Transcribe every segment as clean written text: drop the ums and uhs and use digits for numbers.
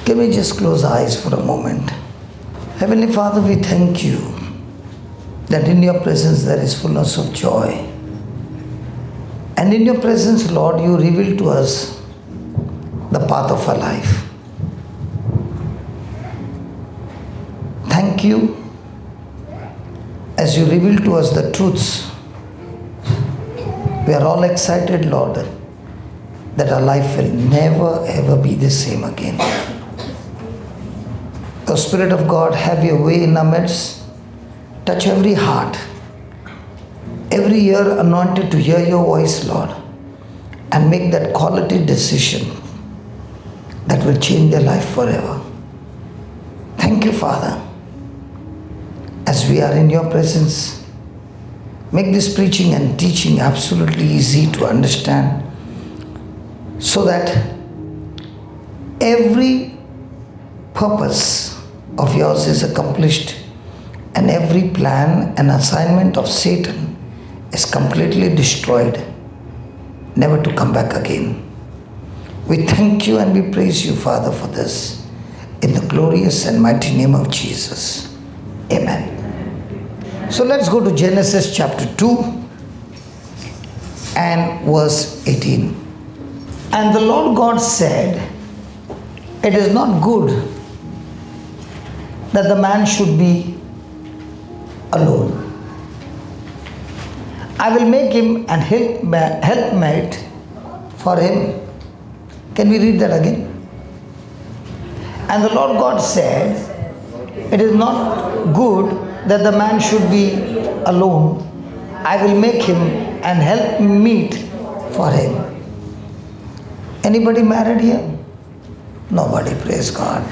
Can we just close our eyes for a moment? Heavenly Father, we thank you that in your presence there is fullness of joy. And in your presence, Lord, you reveal to us the path of our life. Thank you as you reveal to us the truths. We are all excited, Lord, that our life will never ever be the same again. The Spirit of God, have your way in our midst. Touch every heart, every ear anointed to hear your voice, Lord, and make that quality decision that will change their life forever. Thank you, Father. As we are in your presence, make this preaching and teaching absolutely easy to understand, so that every purpose of yours is accomplished and every plan and assignment of Satan is completely destroyed, never to come back again. We thank you and we praise you, Father, for this. In the glorious and mighty name of Jesus. Amen. So let's go to Genesis chapter 2 and verse 18. And the Lord God said, it is not good that the man should be alone. I will make him an helpmate for him. Can we read that again? And the Lord God said, it is not good that the man should be alone. I will make him an helpmeet for him. Anybody married here? Nobody, praise God.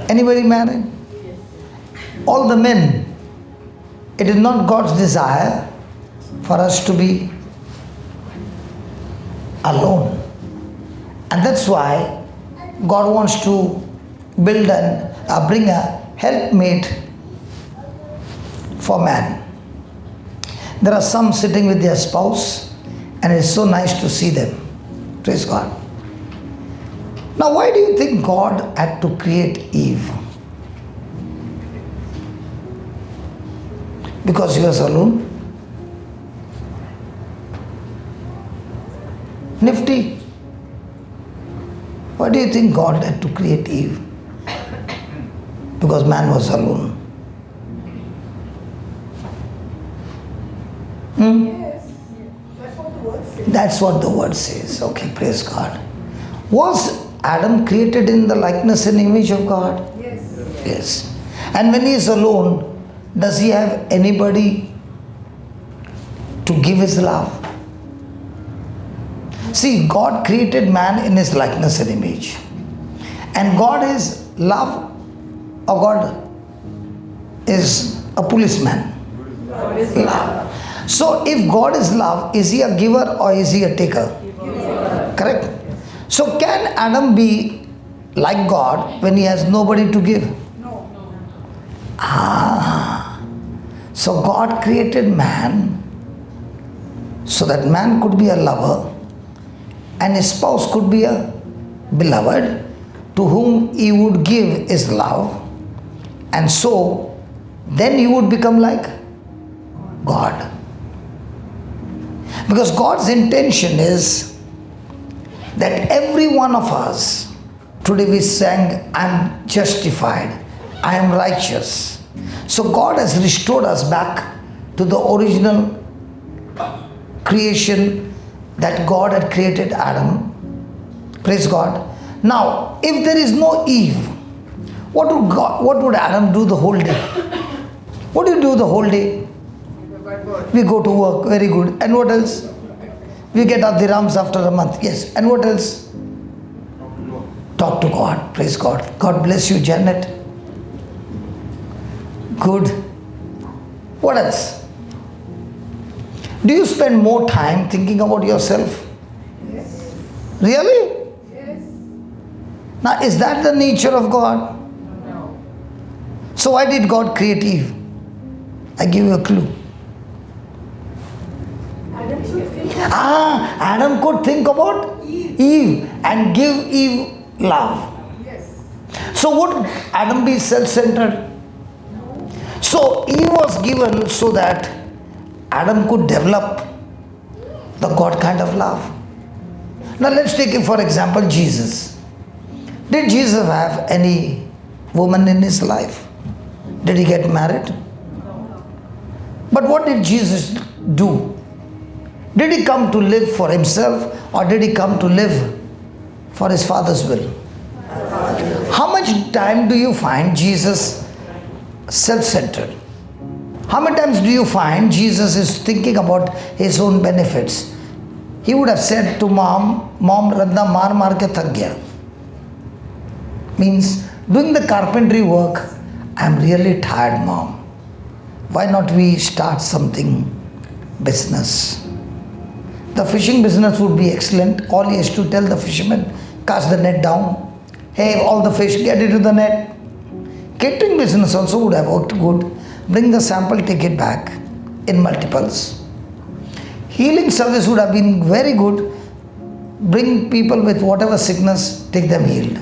Anybody married? All the men. It is not God's desire for us to be alone. And that's why God wants to build and bring a helpmate for man. There are some sitting with their spouse, and it's so nice to see them. Praise God. Now, why do you think God had to create Eve? Because he was alone? Nifty. Why do you think God had to create Eve? Because man was alone. Yes, that's what the word says. That's what the word says. Okay, praise God. Was Adam created in the likeness and image of God? Yes. Yes. And when he is alone, does he have anybody to give his love? See, God created man in his likeness and image. And God is love, or God is a policeman? God is Love. So if God is love, is he a giver or is he a taker? giver. Correct? So can Adam be like God when he has nobody to give? No. So God created man so that man could be a lover and his spouse could be a beloved to whom he would give his love, and so then he would become like God. Because God's intention is that every one of us, today we sang, I am justified, I am righteous. So God has restored us back to the original creation that God had created Adam. Praise God. Now, if there is no Eve, what would Adam do the whole day? What do you do the whole day? We go to work, very good. And what else? We get our dirhams after a month. Yes. And what else? Talk to God. Praise God. God bless you, Janet. Good. What else? Do you spend more time thinking about yourself? Yes. Really? Yes. Now, is that the nature of God? No. So why did God create Eve? I give you a clue. Adam should think. Adam could think about Eve and give Eve love. So would Adam be self-centered? So Eve was given so that Adam could develop the God kind of love. Now let's take it for example, Jesus. Did Jesus have any woman in his life? Did he get married? But what did Jesus do? Did he come to live for himself or did he come to live for his Father's will? How much time do you find Jesus self-centered? How many times do you find Jesus is thinking about his own benefits? He would have said to mom, Randa maar ke thak gaya. Means doing the carpentry work, I'm really tired, mom. Why not we start something business? The fishing business would be excellent. All he has to tell the fishermen, cast the net down. Hey, all the fish, get into the net. Catering business also would have worked good. Bring the sample, take it back in multiples. Healing service would have been very good. Bring people with whatever sickness, take them healed.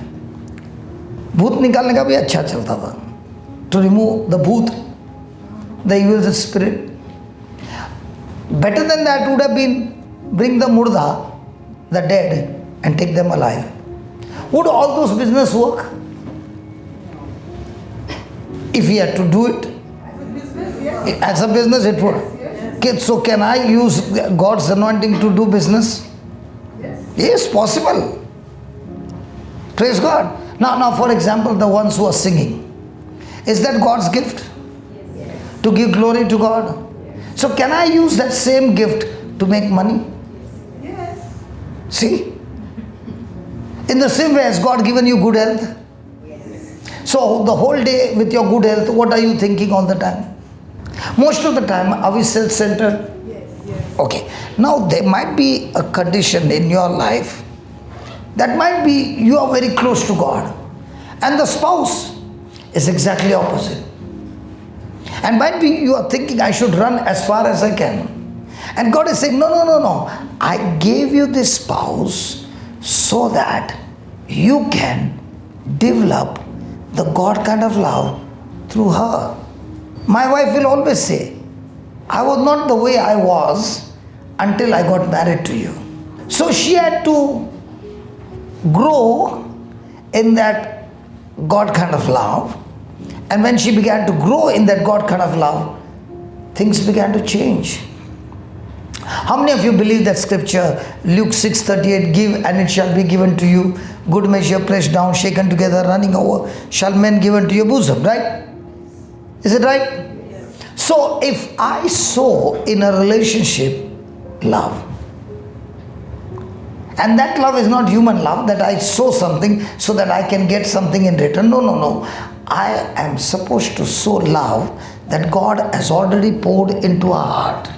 भूत निकालने का भी अच्छा चलता था. To remove the bhoot, the evil spirit. Better than that would have been bring the murda, the dead, and take them alive. Would all those business work? If we had to do it, as a business it would. Okay, so can I use God's anointing to do business? Yes, possible. Praise God. Now for example, the ones who are singing. Is that God's gift? To give glory to God? So can I use that same gift to make money? Yes. See? In the same way, has God given you good health? So the whole day with your good health, what are you thinking all the time? Most of the time, are we self-centered? Yes. Okay. Now there might be a condition in your life that might be you are very close to God and the spouse is exactly opposite. And might be you are thinking I should run as far as I can. And God is saying, no. I gave you this spouse so that you can develop the God kind of love through her. My wife will always say, I was not the way I was until I got married to you. So she had to grow in that God kind of love. And when she began to grow in that God kind of love, things began to change. How many of you believe that scripture, Luke 6:38, give and it shall be given to you, good measure, pressed down, shaken together, running over, shall men give unto your bosom, right? Is it right? Yes. So if I sow in a relationship love, and that love is not human love, that I sow something so that I can get something in return. No. I am supposed to sow love that God has already poured into our heart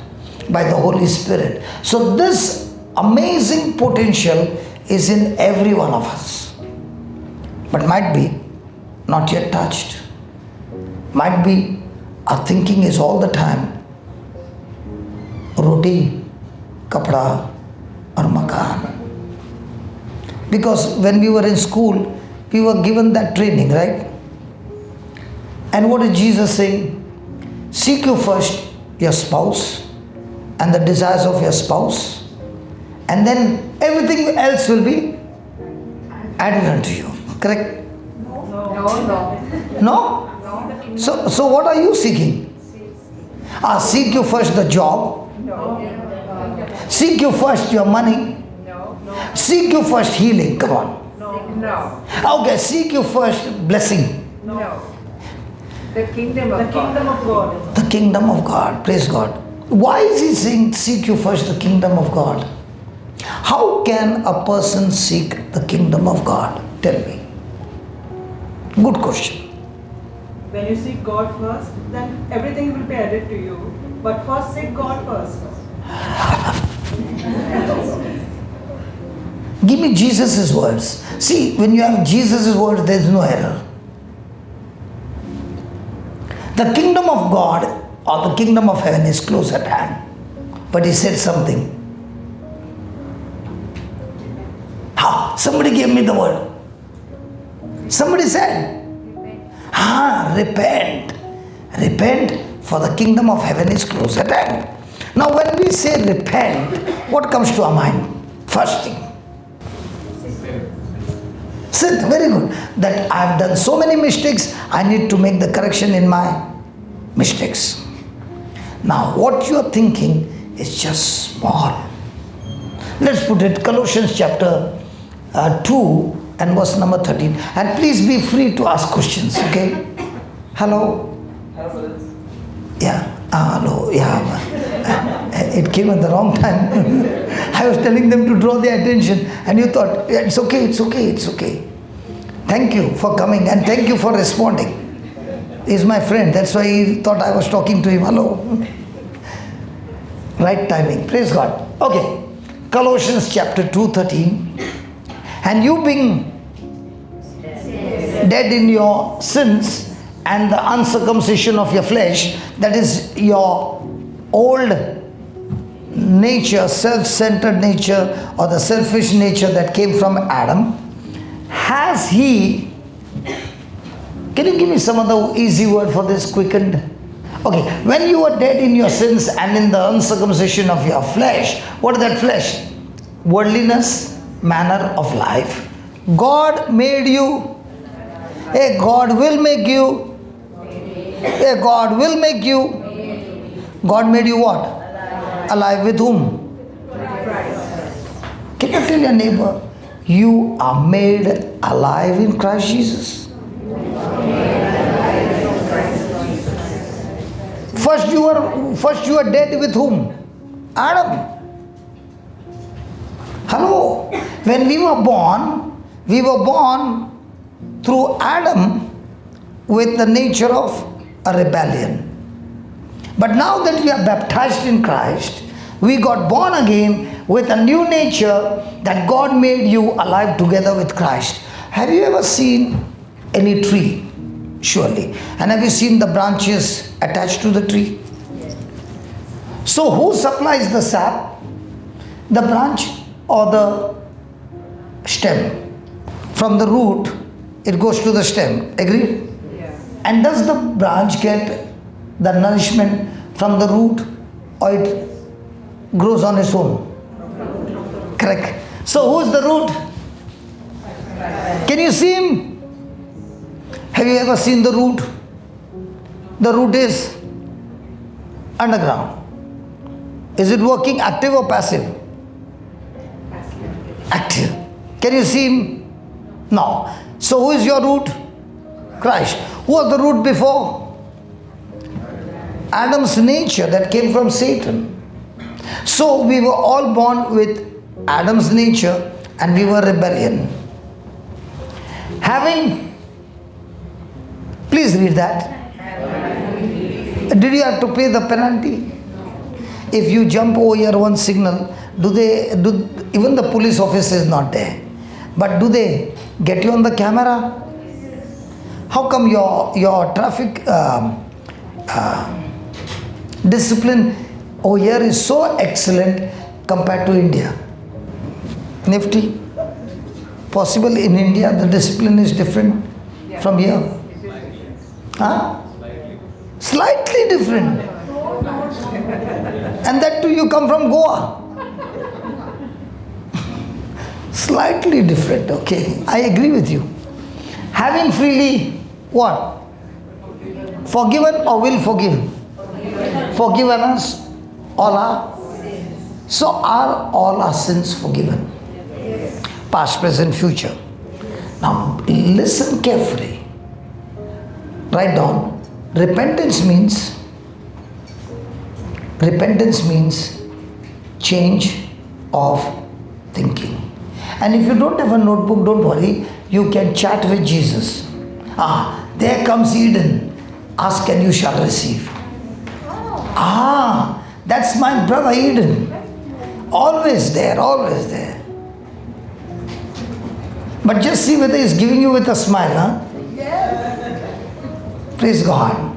by the Holy Spirit. So this amazing potential is in every one of us. But might be not yet touched. Might be our thinking is all the time roti, kapda or makan. Because when we were in school, we were given that training, right? And what is Jesus saying? Seek you first your spouse and the desires of your spouse, and then everything else will be added unto you. Correct? No. No? So what are you seeking? Seek you first the job. No. Seek you first your money. No. Seek you first healing. Come on. No. Okay, seek you first blessing. No. The kingdom of God. The kingdom of God. Praise God. Why is he saying seek you first the kingdom of God? How can a person seek the kingdom of God? Tell me. Good question. When you seek God first, then everything will be added to you. But first seek God first. Give me Jesus' words. See, when you have Jesus' words, there is no error. The kingdom of God or the kingdom of heaven is close at hand. But he said something. Somebody gave me the word. Somebody said, repent. Repent, for the kingdom of heaven is close at hand. Now when we say repent, what comes to our mind? First thing. Sin, very good. That I have done so many mistakes, I need to make the correction in my mistakes. Now what you are thinking is just small. Let's put it, Colossians chapter 2 and verse number 13. And please be free to ask questions, okay? Hello? Yeah. Hello. Yeah. It came at the wrong time. I was telling them to draw their attention and you thought, yeah, it's okay. Thank you for coming and thank you for responding. He's my friend. That's why he thought I was talking to him. Hello. Right timing. Praise God. Okay. Colossians chapter 2:13. And you being dead in your sins and the uncircumcision of your flesh, that is your old nature, self-centered nature, or the selfish nature that came from Adam, has he, can you give me some other easy word for this, quickened? Okay, when you were dead in your sins and in the uncircumcision of your flesh, what is that flesh? Worldliness, manner of life. God made you. Hey, God will make you. Hey, God will make you. God made you what? Alive with whom? Can you tell your neighbor, you are made alive in Christ Jesus? First you are dead with whom? Adam. Hello. When we were born through Adam with the nature of a rebellion. But now that we are baptized in Christ, we got born again with a new nature that God made you alive together with Christ. Have you ever seen any tree? Surely. And have you seen the branches attached to the tree? So who supplies the sap? The branch or the stem? From the root, it goes to the stem. Agree? Yeah. And does the branch get the nourishment from the root or it grows on its own? Correct. So who is the root? Can you see him? Have you ever seen the root? The root is underground. Is it working active or passive? Active. Can you see him? No. So who is your root? Christ. Who was the root before? Adam's nature that came from Satan. So we were all born with Adam's nature and we were rebellion. Please read that. Did you have to pay the penalty? If you jump over your one signal, even the police officer is not there, but do they get you on the camera? How come your traffic discipline over here is so excellent compared to India? Nifty. Possible in India the discipline is different from here? Huh? Slightly different. And that too you come from Goa. Slightly different, okay. I agree with you. Having freely what? Forgiven or will forgive? Forgiven us all our. So are all our sins forgiven? Past, present, future. Now listen carefully. Write down. Repentance means change of thinking. And if you don't have a notebook, don't worry. You can chat with Jesus. There comes Eden. Ask and you shall receive. That's my brother Eden. Always there, always there. But just see whether he's giving you with a smile, huh? Yes. Praise God.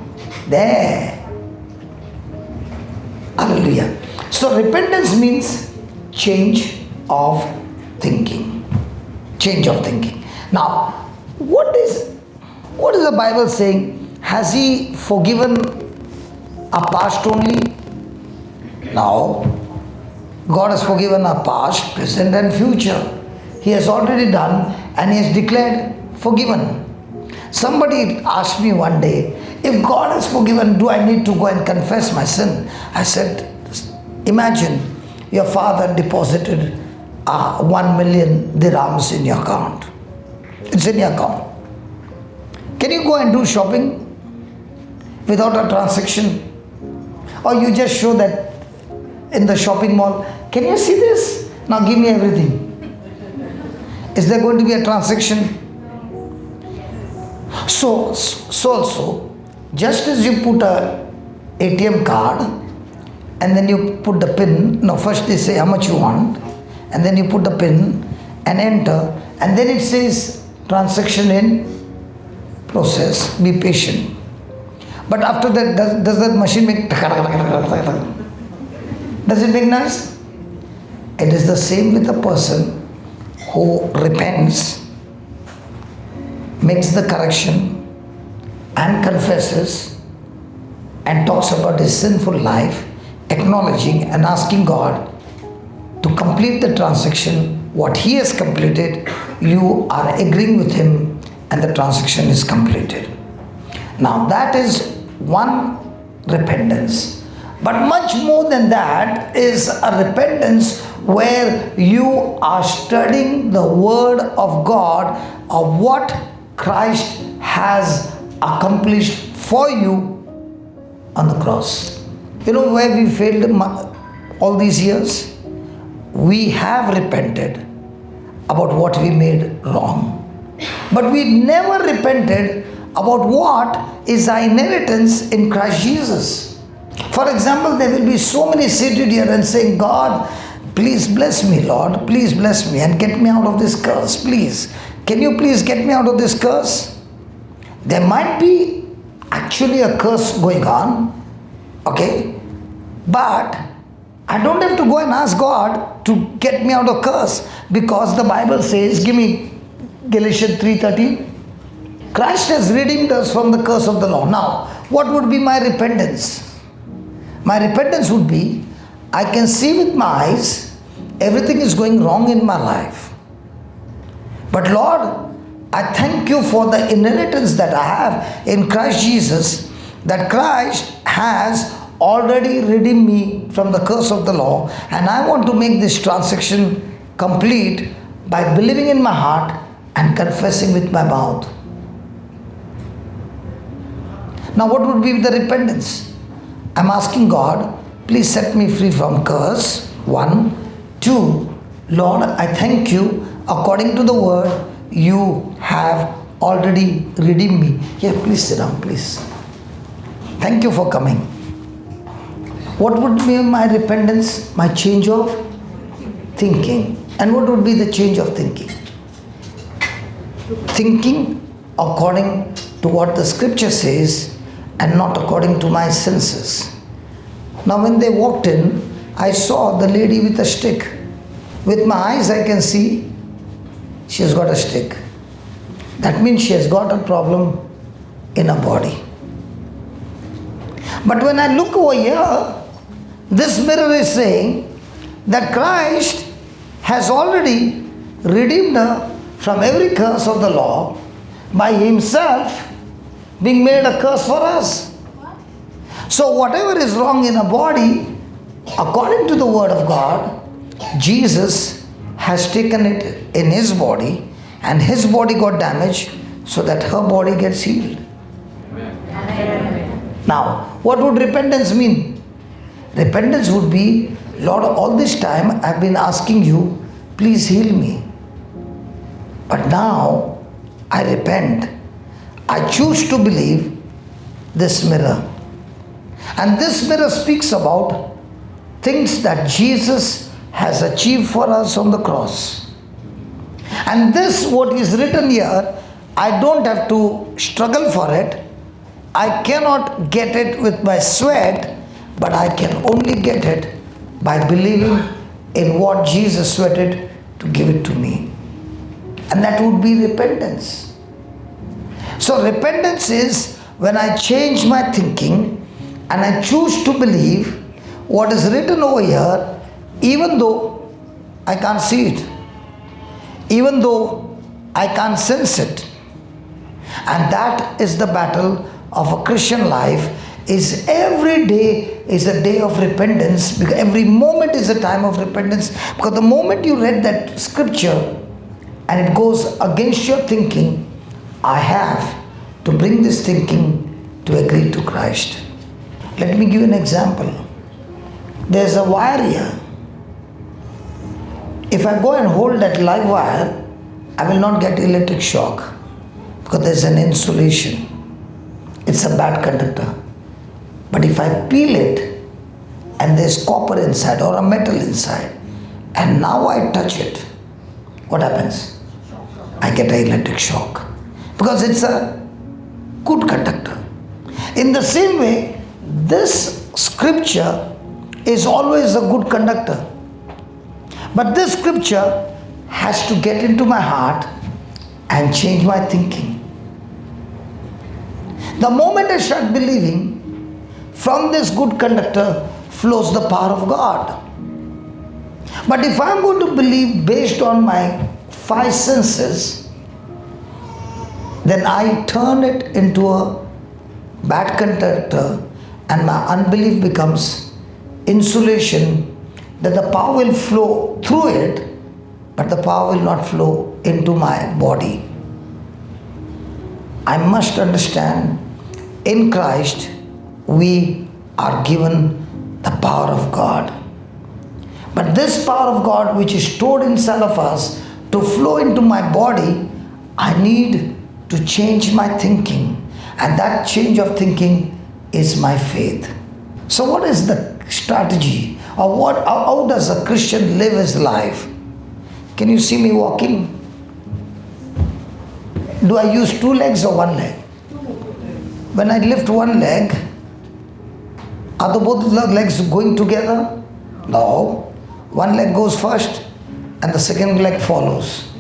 There. Hallelujah. So repentance means change of thinking. Change of thinking. Now, what What is the Bible saying? Has he forgiven our past only? No. God has forgiven our past, present and future. He has already done and he has declared forgiven. Somebody asked me one day, if God has forgiven, do I need to go and confess my sin? I said, imagine your father deposited 1 million dirhams in your account. It's in your account. Can you go and do shopping without a transaction? Or you just show that in the shopping mall, can you see this? Now give me everything. Is there going to be a transaction? So also, just as you put a ATM card and then you put the pin, no, first they say how much you want, and then you put the pin and enter, and then it says transaction in process, be patient. But after that, does that machine make does it make noise? It is the same with a person who repents, makes the correction and confesses and talks about his sinful life, acknowledging and asking God to complete the transaction. What he has completed, you are agreeing with him and the transaction is completed. Now that is one repentance. But much more than that is a repentance where you are studying the word of God of what Christ has accomplished for you on the cross. You know where we failed all these years? We have repented about what we made wrong. But we never repented about what is our inheritance in Christ Jesus. For example, there will be so many seated here and saying, God, please bless me, Lord. Please bless me and get me out of this curse. Please. Can you please get me out of this curse? There might be actually a curse going on. Okay. But I don't have to go and ask God to get me out of curse, because the Bible says, give me Galatians 3:13. Christ has redeemed us from the curse of the law. Now, what would be my repentance? My repentance would be, I can see with my eyes, everything is going wrong in my life. But Lord, I thank you for the inheritance that I have in Christ Jesus, that Christ has already redeemed me from the curse of the law, and I want to make this transaction complete by believing in my heart and confessing with my mouth. Now what would be the repentance? I'm asking God, please set me free from curse. 1. 2. Lord, I thank you, according to the word, you have already redeemed me. Here, please sit down, please. Thank you for coming. What would be my repentance? My change of thinking. And what would be the change of thinking? Thinking according to what the scripture says and not according to my senses. Now when they walked in, I saw the lady with a stick. With my eyes I can see she has got a stick. That means she has got a problem in her body. But when I look over here, this mirror is saying that Christ has already redeemed her from every curse of the law by himself being made a curse for us. So whatever is wrong in a body, according to the word of God, Jesus has taken it in his body, and his body got damaged so that her body gets healed. Amen. Now, what would repentance mean? Repentance would be, Lord, all this time I've been asking you, please heal me. But now I repent. I choose to believe this mirror. And this mirror speaks about things that Jesus has achieved for us on the cross. And this, what is written here, I don't have to struggle for it. I cannot get it with my sweat, but I can only get it by believing in what Jesus sweated to give it to me. And that would be repentance. So repentance is when I change my thinking and I choose to believe what is written over here, even though I can't see it, even though I can't sense it. And that is the battle of a Christian life. Is every day is a day of repentance, because every moment is a time of repentance. Because the moment you read that scripture and it goes against your thinking, I have to bring this thinking to agree to Christ. Let me give you an example. There's a wire here. If I go and hold that live wire, I will not get electric shock because there's an insulation. It's a bad conductor. But if I peel it and there's copper inside or a metal inside, and now I touch it, what happens? I get an electric shock because it's a good conductor. In the same way, this scripture is always a good conductor. But this scripture has to get into my heart and change my thinking. The moment I start believing, from this good conductor flows the power of God. But if I'm going to believe based on my five senses, then I turn it into a bad conductor and my unbelief becomes insulation, that the power will flow through it, but the power will not flow into my body. I must understand, in Christ, we are given the power of God. But this power of God, which is stored inside of us, to flow into my body, I need to change my thinking. And that change of thinking is my faith. So what is the strategy? Or how does a Christian live his life? Can you see me walking? Do I use two legs or one leg? When I lift one leg, are the both legs going together? No. One leg goes first and the second leg follows.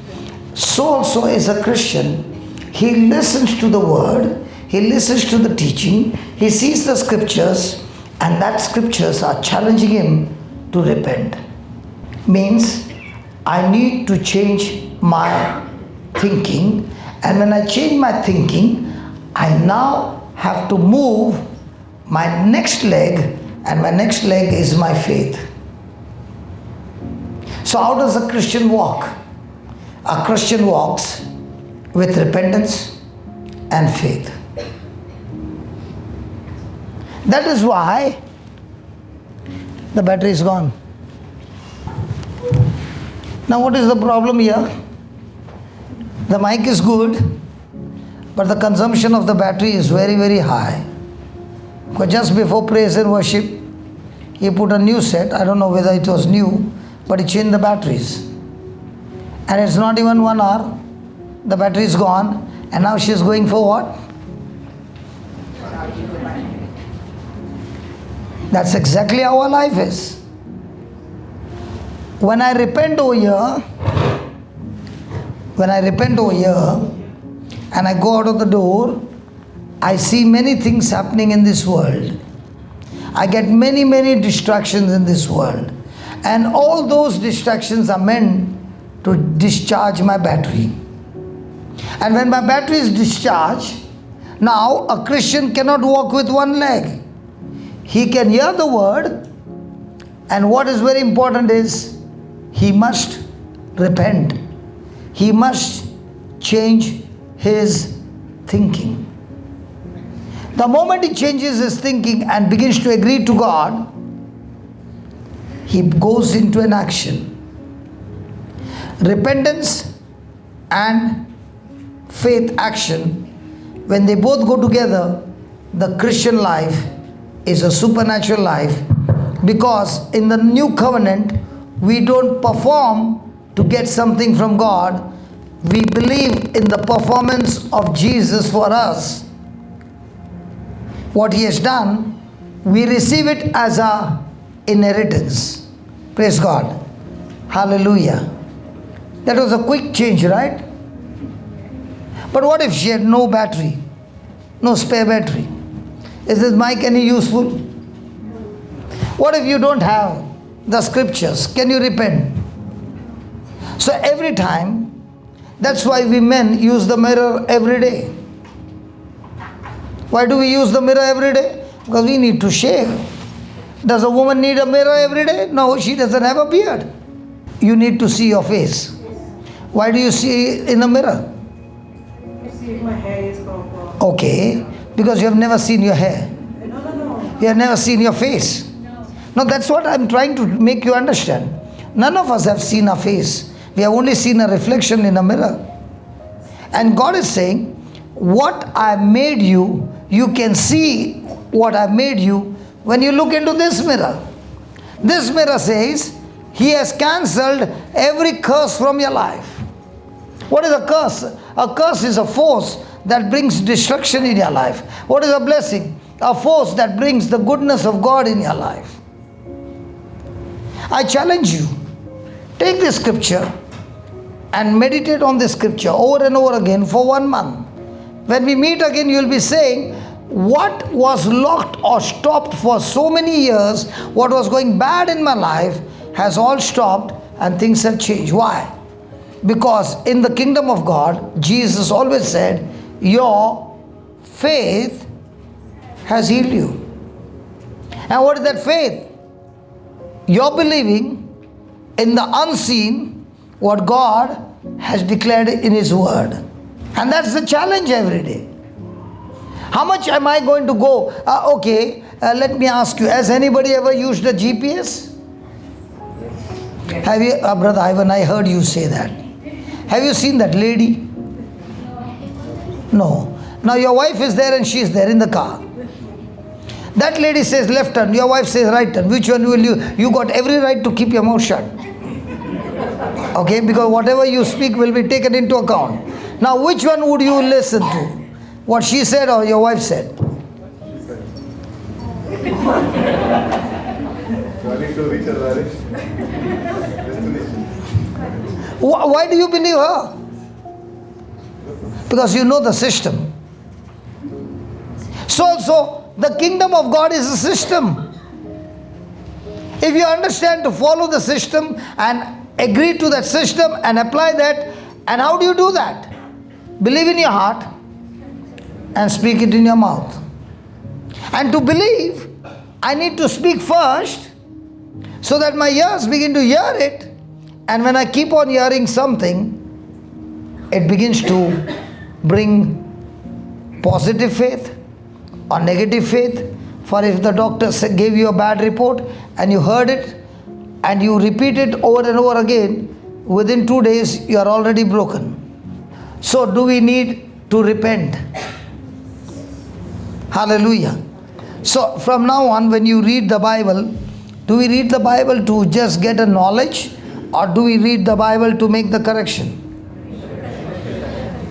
So also is a Christian. He listens to the word, he listens to the teaching, he sees the scriptures, and that scriptures are challenging him to repent. Means I need to change my thinking, and when I change my thinking, I now have to move my next leg, and my next leg is my faith. So how does a Christian walk? A Christian walks with repentance and faith. That is why the battery is gone. Now what is the problem here? The mic is good, but the consumption of the battery is very, very high. Because just before praise and worship, he put a new set. I don't know whether it was new, but he changed the batteries. And it's not even 1 hour. The battery is gone. And now she is going for what? That's exactly how our life is. When I repent over here, and I go out of the door, I see many things happening in this world. I get many, many distractions in this world. And all those distractions are meant to discharge my battery. And when my battery is discharged, now a Christian cannot walk with one leg. He can hear the word, and what is very important is he must repent. He must change his thinking. The moment he changes his thinking and begins to agree to God, he goes into an action. Repentance and faith action, when they both go together, the Christian life is a supernatural life, because in the new covenant, we don't perform to get something from God. We believe in the performance of Jesus for us. What he has done, we receive it as our inheritance. Praise God. Hallelujah. That was a quick change, right? But what if she had no battery? No spare battery? Is this mic any useful? What if you don't have the scriptures? Can you repent? So every time, that's why we men use the mirror every day. Why do we use the mirror every day? Because we need to shave. Does a woman need a mirror every day? No, she doesn't have a beard. You need to see your face. Why do you see in a mirror? You see if my hair is proper. Okay, because you have never seen your hair. No. You have never seen your face. No, that's what I'm trying to make you understand. None of us have seen our face. We have only seen a reflection in a mirror. And God is saying, what I made you, you can see what I made you when you look into this mirror. This mirror says, He has cancelled every curse from your life. What is a curse? A curse is a force that brings destruction in your life. What is a blessing? A force that brings the goodness of God in your life. I challenge you, take this scripture and meditate on this scripture over and over again for 1 month. When we meet again, you will be saying, what was locked or stopped for so many years, what was going bad in my life, has all stopped and things have changed. Why? Because in the kingdom of God, Jesus always said, your faith has healed you. And what is that faith? You're believing in the unseen what God has declared in His word. And that's the challenge every day. How much am I going to go? Let me ask you, has anybody ever used a GPS? Have you, Brother Ivan, I heard you say that. Have you seen that lady? No. Now your wife is there and she is there in the car. That lady says left turn, your wife says right turn. Which one will you? You got every right to keep your mouth shut. Okay, because whatever you speak will be taken into account. Now which one would you listen to? What she said or your wife said? Why do you believe her? Because you know the system. So the kingdom of God is a system. If you understand to follow the system and agree to that system and apply that, and how do you do that? Believe in your heart and speak it in your mouth. And to believe, I need to speak first so that my ears begin to hear it. And when I keep on hearing something, it begins to bring positive faith or negative faith. For if the doctor gave you a bad report and you heard it and you repeat it over and over again, within 2 days you are already broken. So do we need to repent? Hallelujah. So from now on, when you read the Bible, do we read the Bible to just get a knowledge, or do we read the Bible to make the correction?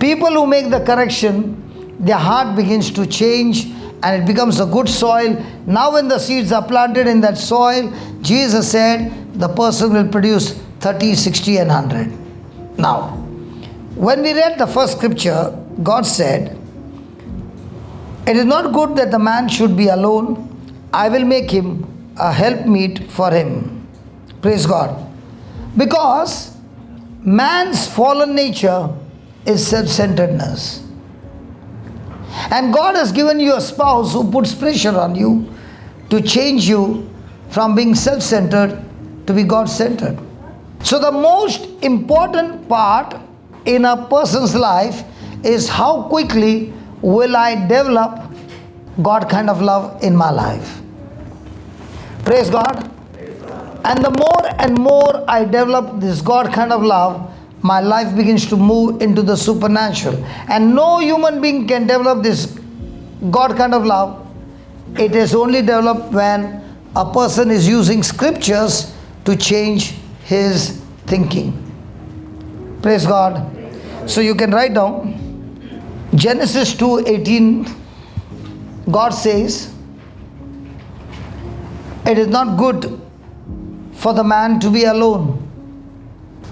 People who make the correction, their heart begins to change and it becomes a good soil. Now when the seeds are planted in that soil, Jesus said the person will produce 30, 60 and 100. Now, when we read the first scripture, God said, it is not good that the man should be alone. I will make him a helpmeet for him. Praise God. Because man's fallen nature is self-centeredness. And God has given you a spouse who puts pressure on you to change you from being self-centered to be God-centered. So the most important part in a person's life is how quickly will I develop God kind of love in my life. Praise God. And the more and more I develop this God kind of love, my life begins to move into the supernatural. And no human being can develop this God kind of love. It is only developed when a person is using scriptures to change his thinking. Praise God. So you can write down Genesis 2:18. God says, it is not good for the man to be alone.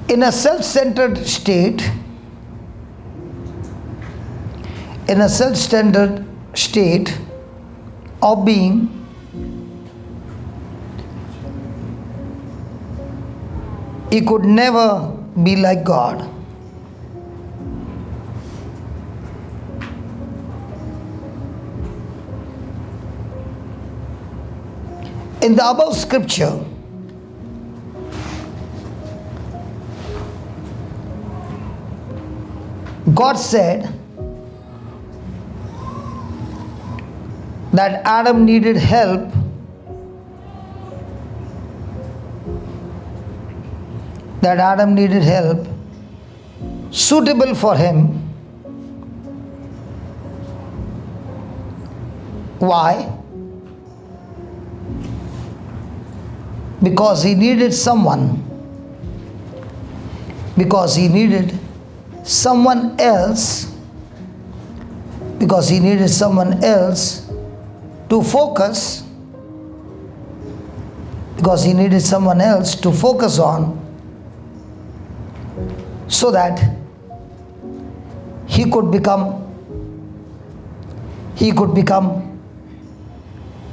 In a self-centered state, in a self-centered state of being, he could never be like God. In the above scripture, God said that Adam needed help suitable for him. Why? Because he needed someone else to focus on, so that he could become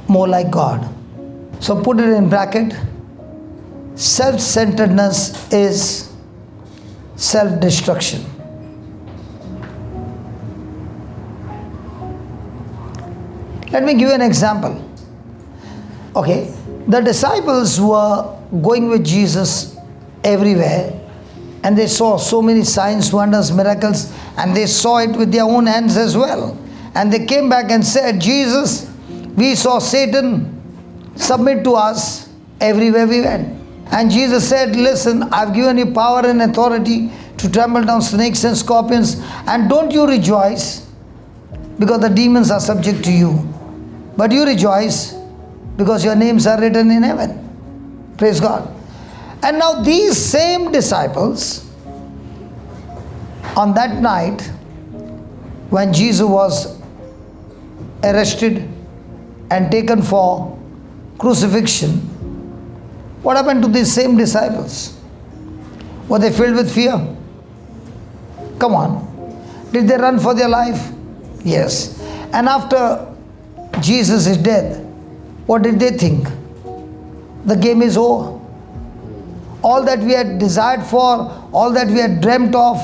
more like God. So put it in bracket. Self-centeredness is self-destruction. Let me give you an example. Okay, the disciples were going with Jesus everywhere, and they saw so many signs, wonders, miracles, and they saw it with their own hands as well. And they came back and said, Jesus, we saw Satan submit to us everywhere we went. And Jesus said, listen, I've given you power and authority to trample down snakes and scorpions, and don't you rejoice because the demons are subject to you, but you rejoice because your names are written in heaven. Praise God. And now these same disciples, on that night when Jesus was arrested and taken for crucifixion, what happened to these same disciples? Were they filled with fear? Come on. Did they run for their life? Yes. And after Jesus is dead, what did they think? The game is over. All that we had desired for, all that we had dreamt of,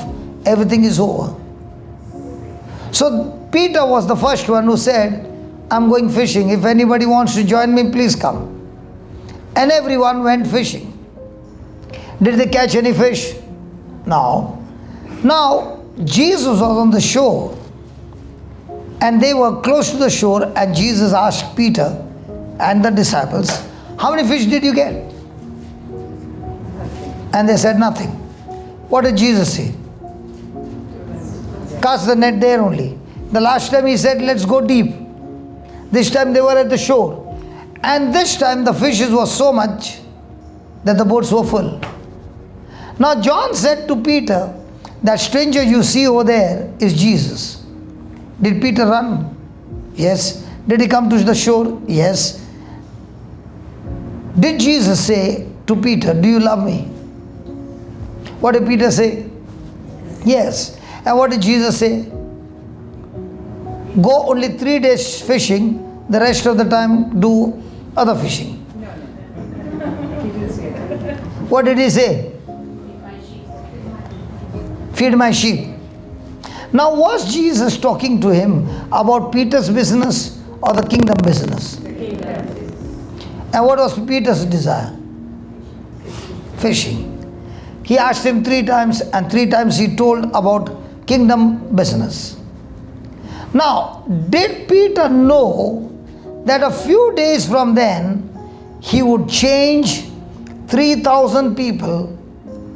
everything is over. So Peter was the first one who said, I'm going fishing. If anybody wants to join me, please come. And everyone went fishing. Did they catch any fish? No. Now, Jesus was on the shore, and they were close to the shore, and Jesus asked Peter and the disciples, how many fish did you get? And they said nothing. What did Jesus say? Cast the net there only. The last time he said, let's go deep. This time they were at the shore. And this time the fishes were so much that the boats were full. Now John said to Peter, that stranger you see over there is Jesus. Did Peter run? Yes. Did he come to the shore? Yes. Did Jesus say to Peter, do you love me? What did Peter say? Yes. And what did Jesus say? Go only 3 days fishing, the rest of the time do other fishing. What did he say? Feed my sheep. Now was Jesus talking to him about Peter's business or the kingdom business? And what was Peter's desire? Fishing. He asked him 3 times, and 3 times he told about kingdom business. Now, did Peter know that a few days from then he would change 3,000 people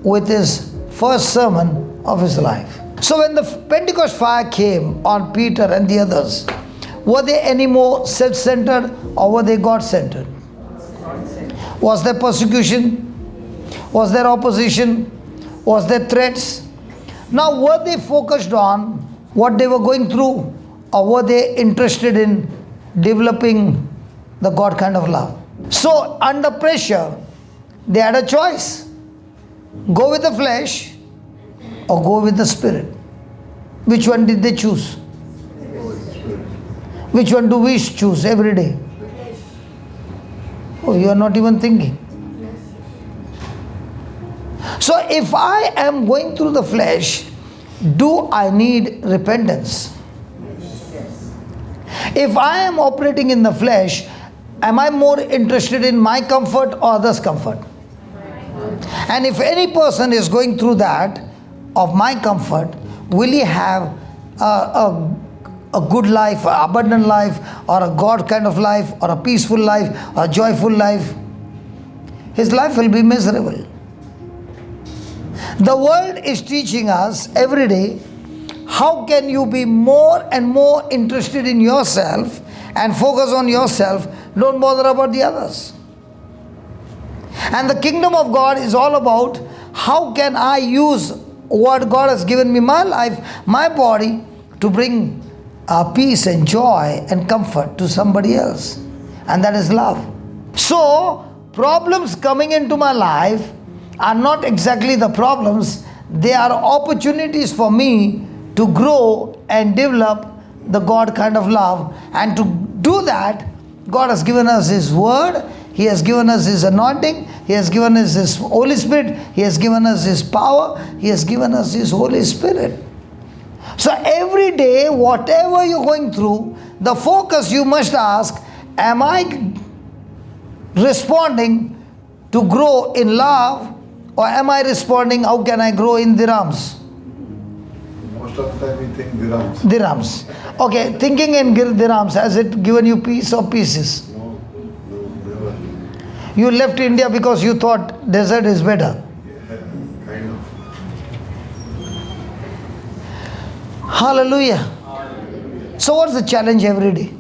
with his first sermon of his life? So when the Pentecost fire came on Peter and the others, were they any more self-centered or were they God-centered? Was there persecution? Was there opposition? Was there threats? Now, were they focused on what they were going through, or were they interested in developing the God kind of love? So, under pressure, they had a choice. Go with the flesh or go with the spirit. Which one did they choose? Which one do we choose every day? Oh, you are not even thinking. So if I am going through the flesh, do I need repentance? If I am operating in the flesh, am I more interested in my comfort or others' comfort? And if any person is going through that of my comfort, will he have a good life, an abundant life, or a God kind of life, or a peaceful life, or a joyful life? His life will be miserable. The world is teaching us every day, how can you be more and more interested in yourself and focus on yourself, don't bother about the others. And the kingdom of God is all about how can I use what God has given me, my life, my body, to bring peace and joy and comfort to somebody else. And that is love. So, problems coming into my life are not exactly the problems. They are opportunities for me to grow and develop the God kind of love. And to do that, God has given us His Word. He has given us His anointing. He has given us His Holy Spirit. He has given us His power. He has given us His Holy Spirit. So every day, whatever you're going through, the focus you must ask, am I responding to grow in love, or am I responding, how can I grow in dirhams? Most of the time we think dirhams. Dirhams. Okay, thinking in dirhams, has it given you peace or pieces? No, never. You left India because you thought desert is better. Yeah, kind of. Hallelujah. So what's the challenge every day?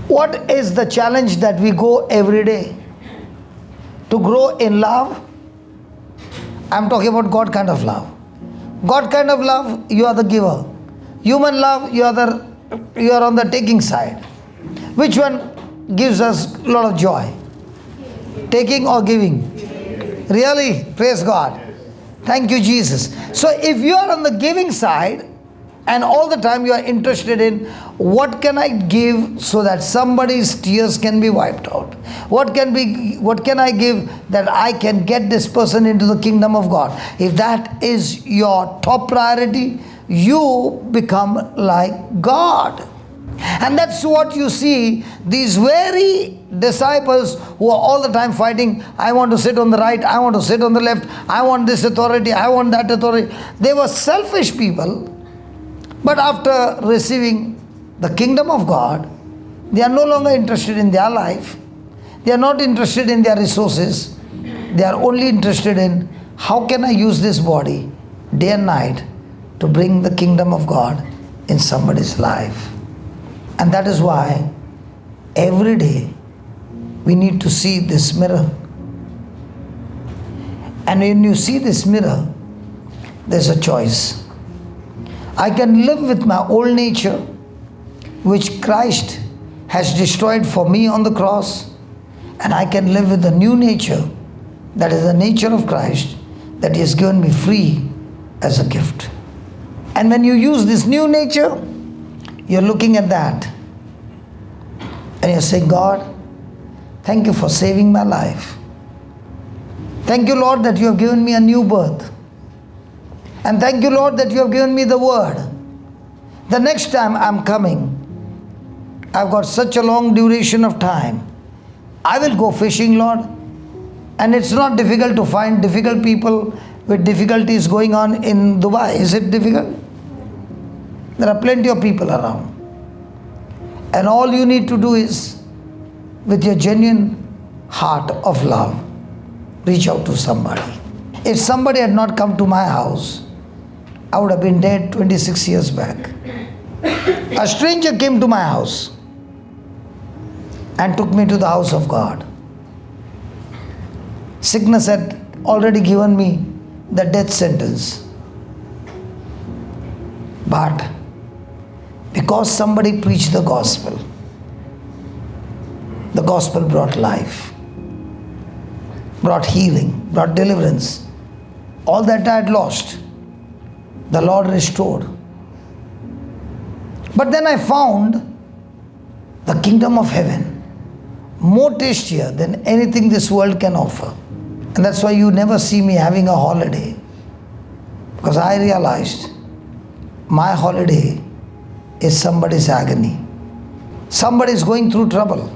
What is the challenge that we go every day? To grow in love. I'm talking about God kind of love. God kind of love, you are the giver. Human love, you are on the taking side. Which one gives us a lot of joy? Taking or giving? Really? Praise God. Thank you, Jesus. So if you are on the giving side, and all the time you are interested in what can I give so that somebody's tears can be wiped out? What can I give that I can get this person into the kingdom of God? If that is your top priority, you become like God. And that's what you see, these very disciples who are all the time fighting, I want to sit on the right, I want to sit on the left, I want this authority, I want that authority. They were selfish people. But after receiving the kingdom of God, they are no longer interested in their life. They are not interested in their resources. They are only interested in how can I use this body day and night to bring the kingdom of God in somebody's life. And that is why every day we need to see this mirror. And when you see this mirror, there's a choice. I can live with my old nature, which Christ has destroyed for me on the cross, and I can live with the new nature, that is the nature of Christ, that He has given me free as a gift. And when you use this new nature, you're looking at that, and you're saying, God, thank you for saving my life. Thank you, Lord, that you have given me a new birth. And thank you, Lord, that you have given me the word. The next time I'm coming, I've got such a long duration of time. I will go fishing, Lord. And it's not difficult to find difficult people with difficulties going on in Dubai. Is it difficult? There are plenty of people around. And all you need to do is, with your genuine heart of love, reach out to somebody. If somebody had not come to my house, I would have been dead 26 years back. A stranger came to my house and took me to the house of God. Sickness had already given me the death sentence. But because somebody preached the gospel brought life, brought healing, brought deliverance. All that I had lost, the Lord restored. But then I found the kingdom of heaven more tastier than anything this world can offer. And that's why you never see me having a holiday. Because I realized my holiday is somebody's agony. Somebody is going through trouble.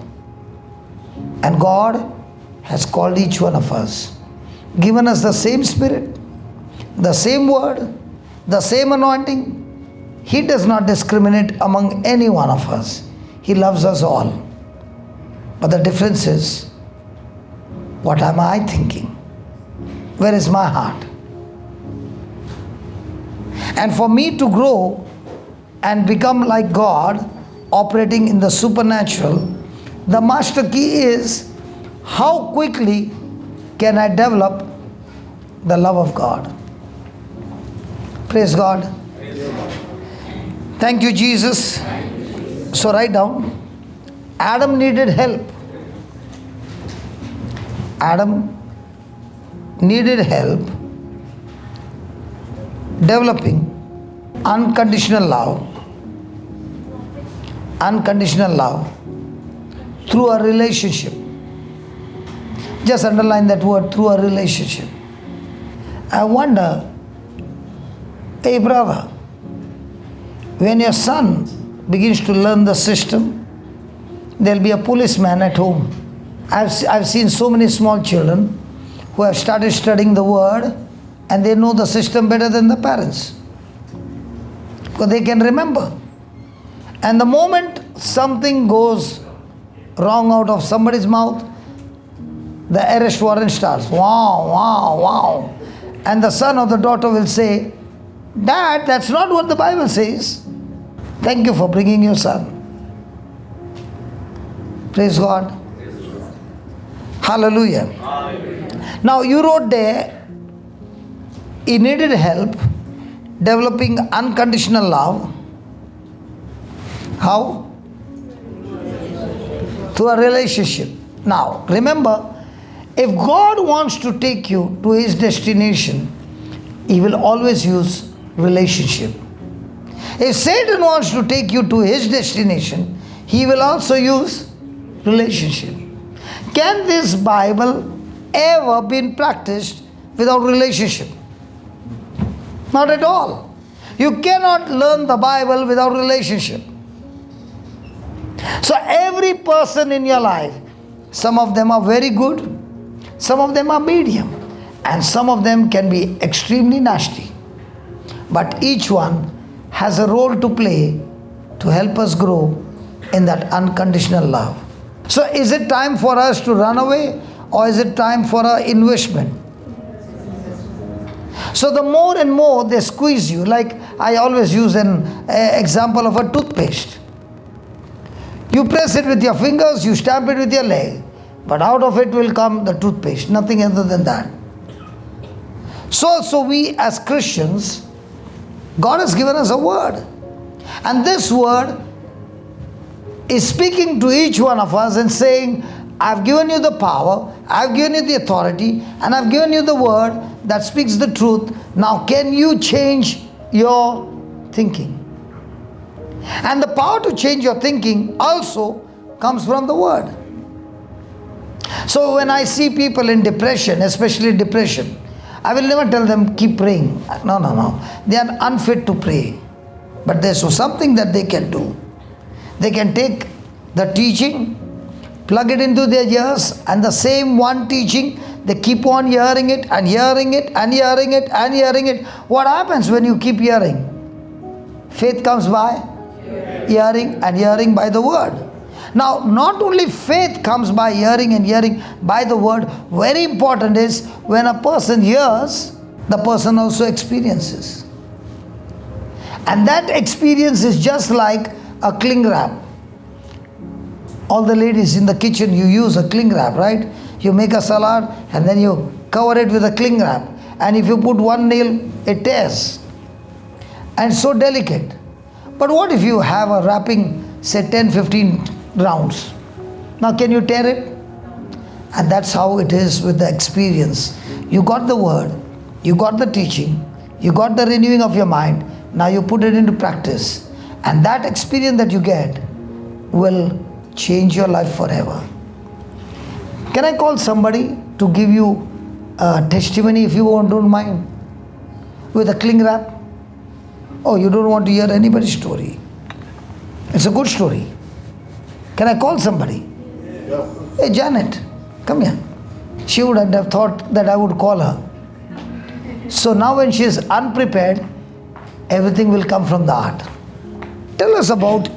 And God has called each one of us, given us the same spirit, the same word, the same anointing. He does not discriminate among any one of us. He loves us all. But the difference is, what am I thinking? Where is my heart? And for me to grow and become like God, operating in the supernatural, the master key is, how quickly can I develop the love of God? Praise God. Thank you, Jesus. So write down, Adam needed help. Adam needed help developing unconditional love through a relationship. Just underline that word, through a relationship. I wonder, hey brother, when your son begins to learn the system, there'll be a policeman at home. I've seen so many small children who have started studying the word and they know the system better than the parents. Because they can remember. And the moment something goes wrong out of somebody's mouth, the arrest warrant starts. Wow, wow, wow. And the son or the daughter will say, Dad, that's not what the Bible says. Thank you for bringing your son. Praise God. Hallelujah. Now you wrote there, he needed help developing unconditional love. How? Through a relationship. Now remember, if God wants to take you to His destination, He will always use relationship. If Satan wants to take you to his destination, he will also use relationship. Can this Bible ever be practiced without relationship? Not at all. You cannot learn the Bible without relationship. So every person in your life, some of them are very good, some of them are medium, and some of them can be extremely nasty. But each one has a role to play to help us grow in that unconditional love. So is it time for us to run away, or is it time for our investment? So the more and more they squeeze you, like I always use an example of a toothpaste. You press it with your fingers, you stamp it with your leg, but out of it will come the toothpaste, nothing other than that. So also we as Christians, God has given us a word. And this word is speaking to each one of us and saying, I've given you the power, I've given you the authority, and I've given you the word that speaks the truth. Now can you change your thinking? And the power to change your thinking also comes from the word. So when I see people in depression, especially depression, I will never tell them keep praying. No. They are unfit to pray. But there's something that they can do. They can take the teaching, plug it into their ears, and the same one teaching, they keep on hearing it and hearing it and hearing it and hearing it. What happens when you keep hearing? Faith comes by hearing, and hearing by the word. Now, not only faith comes by hearing and hearing by the word, very important is when a person hears, the person also experiences. And that experience is just like a cling wrap. All the ladies in the kitchen, you use a cling wrap, right? You make a salad and then you cover it with a cling wrap. And if you put one nail, it tears. And so delicate. But what if you have a wrapping, say 10, 15 rounds? Now can you tear it? And that's how it is with the experience. You got the word, you got the teaching, you got the renewing of your mind, now you put it into practice. And that experience that you get will change your life forever. Can I call somebody to give you a testimony if you don't mind? With a cling wrap? Oh, you don't want to hear anybody's story. It's a good story. Can I call somebody? Yeah. Hey, Janet, come here. She wouldn't have thought that I would call her. So now when she is unprepared, everything will come from the heart. Tell us about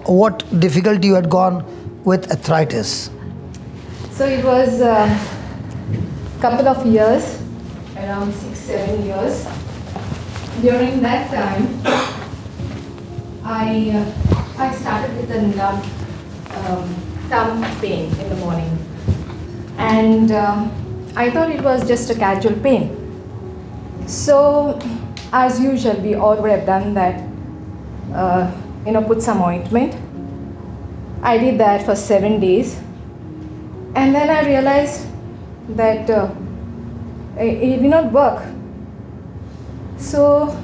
what difficulty you had gone with arthritis. So it was a couple of years, around 6-7 years. During that time, I started with a numb thumb pain in the morning, and I thought it was just a casual pain. So, as usual, we all would have done that. Put some ointment. I did that for 7 days, and then I realized that it did not work. So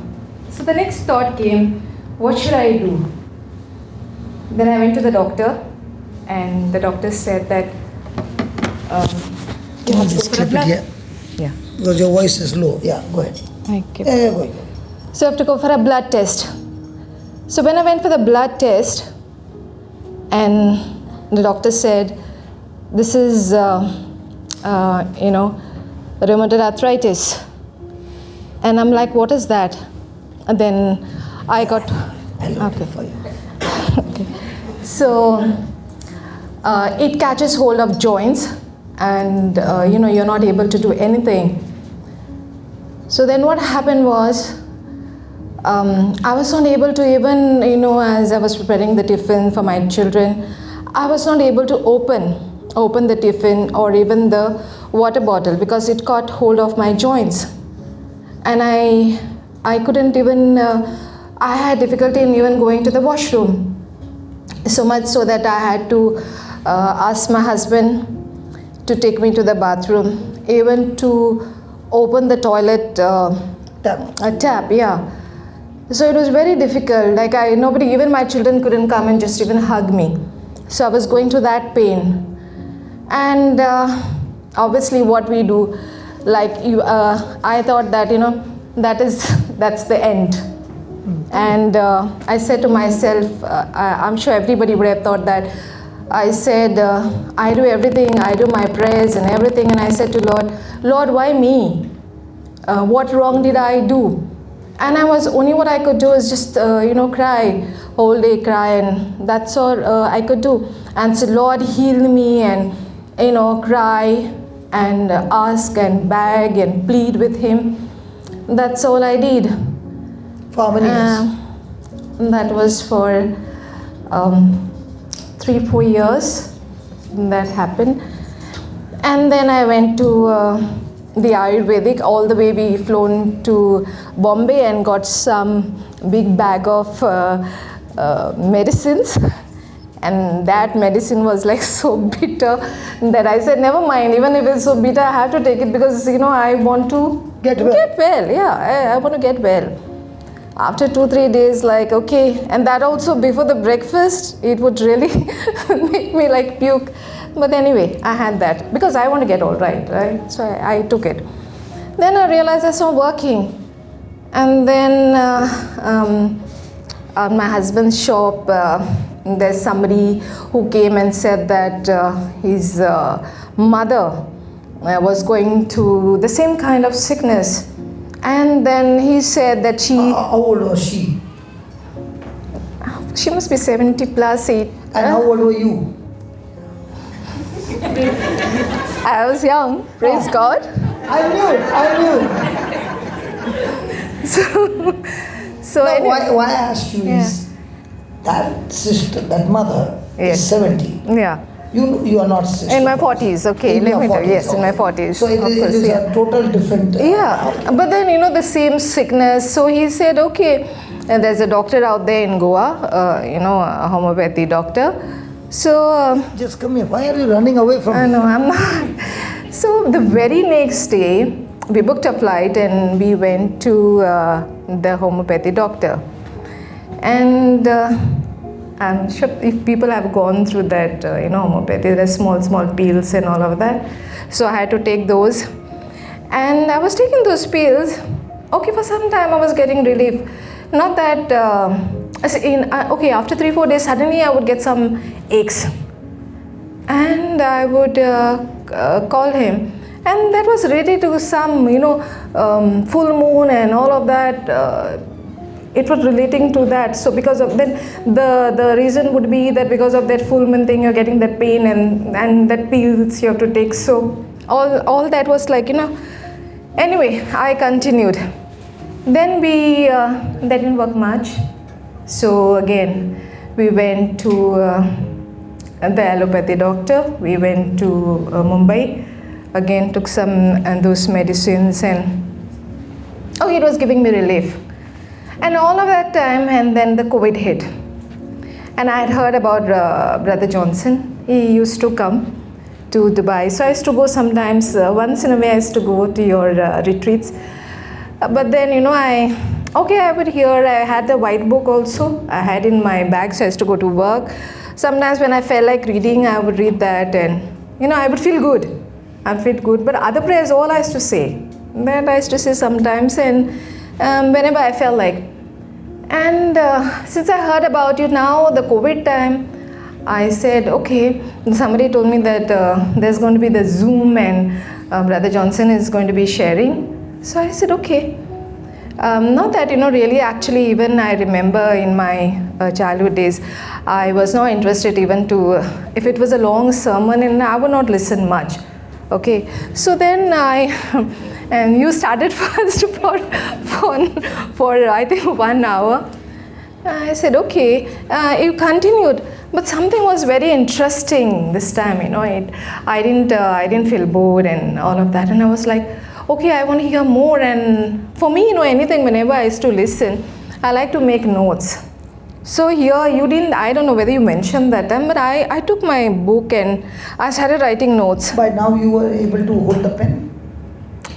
the next thought came, what should I do? Then I went to the doctor, and the doctor said that you Can have you to just go for a clip it blood. here? Yeah. Because your voice is low. Yeah, go ahead. Okay. Yeah, go ahead. So I have to go for a blood test. So when I went for the blood test, and the doctor said, this is, rheumatoid arthritis. And I'm like, what is that? And then I got, I'll okay for you. okay. So it catches hold of joints, and you're not able to do anything. So then what happened was, I was not able to even, as I was preparing the tiffin for my children, I was not able to open the tiffin or even the water bottle because it caught hold of my joints. And I couldn't even, I had difficulty in even going to the washroom. So much so that I had to ask my husband to take me to the bathroom, even to open the toilet tap, yeah. So it was very difficult. Like nobody, even my children couldn't come and just even hug me. So I was going through that pain. And obviously what we do, like I thought that, that's the end. And I said to myself, I'm sure everybody would have thought that, I said, I do everything, I do my prayers and everything. And I said to Lord, why me? What wrong did I do? And only what I could do is just, cry, whole day cry, and that's all I could do. And say, Lord, heal me, and, cry, and ask, and beg, and plead with Him. That's all I did. For how many years? That was for 3-4 years that happened. And then I went to the Ayurvedic, all the way we flown to Bombay and got some big bag of medicines, and that medicine was like so bitter that I said, never mind, even if it's so bitter, I have to take it because I want to Get well. Yeah, I want to get well. After 2-3 days, like, okay, and that also before the breakfast, it would really make me like puke. But anyway, I had that because I want to get all right? So I took it. Then I realized it's not working. And then on my husband's shop, there's somebody who came and said that his mother was going through the same kind of sickness. And then he said that How old was she? she must be 70 plus 8. And how old were you? I was young, praise God. I knew. So No, anyway, why I asked you is that sister, that mother Yes. is 70. yeah. You are not 60. In my 40s, okay, In let your me tell you, 40s, yes, in my okay. 40s. So it of is, course, it is yeah. a total different. Yeah, but then the same sickness. So he said, okay, there's a doctor out there in Goa, a homeopathy doctor. So Just come here. Why are you running away from me? no, I'm not. So the very next day, we booked a flight and we went to the homeopathy doctor. And I'm sure if people have gone through that, homeopathy, there are small pills and all of that. So I had to take those. And I was taking those pills. Okay, for some time I was getting relief. Not that, after 3-4 days, suddenly I would get some aches. And I would call him. And that was related to some, full moon and all of that. It was relating to that. So because of then the reason would be that because of that full moon thing, you're getting that pain and that pills you have to take. So all that was like, Anyway, I continued. Then that didn't work much. So again, we went to the allopathy doctor. We went to Mumbai. Again, took some those medicines, and it was giving me relief. And all of that time, and then the COVID hit. And I had heard about Brother Johnson. He used to come to Dubai. So I used to go sometimes, once in a way I used to go to your retreats. But then, I would hear, I had the white book also. I had in my bag, so I used to go to work. Sometimes when I felt like reading, I would read that, and, I would feel good. I feel good. But other prayers, all I used to say. That I used to say sometimes, and whenever I felt like. And since I heard about you now, the COVID time, I said, okay, somebody told me that there's going to be the Zoom and Brother Johnson is going to be sharing. So I said, okay. Not that, really, actually, even I remember in my childhood days, I was not interested even to, if it was a long sermon, and I would not listen much. Okay, so then and you started first for I think 1 hour. I said, okay, you continued, but something was very interesting this time, I didn't feel bored and all of that, and I was like, okay, I want to hear more. And for me, anything, whenever I used to listen, I like to make notes. So here you didn't, I don't know whether you mentioned that time, but I took my book and I started writing notes. By now you were able to hold the pen?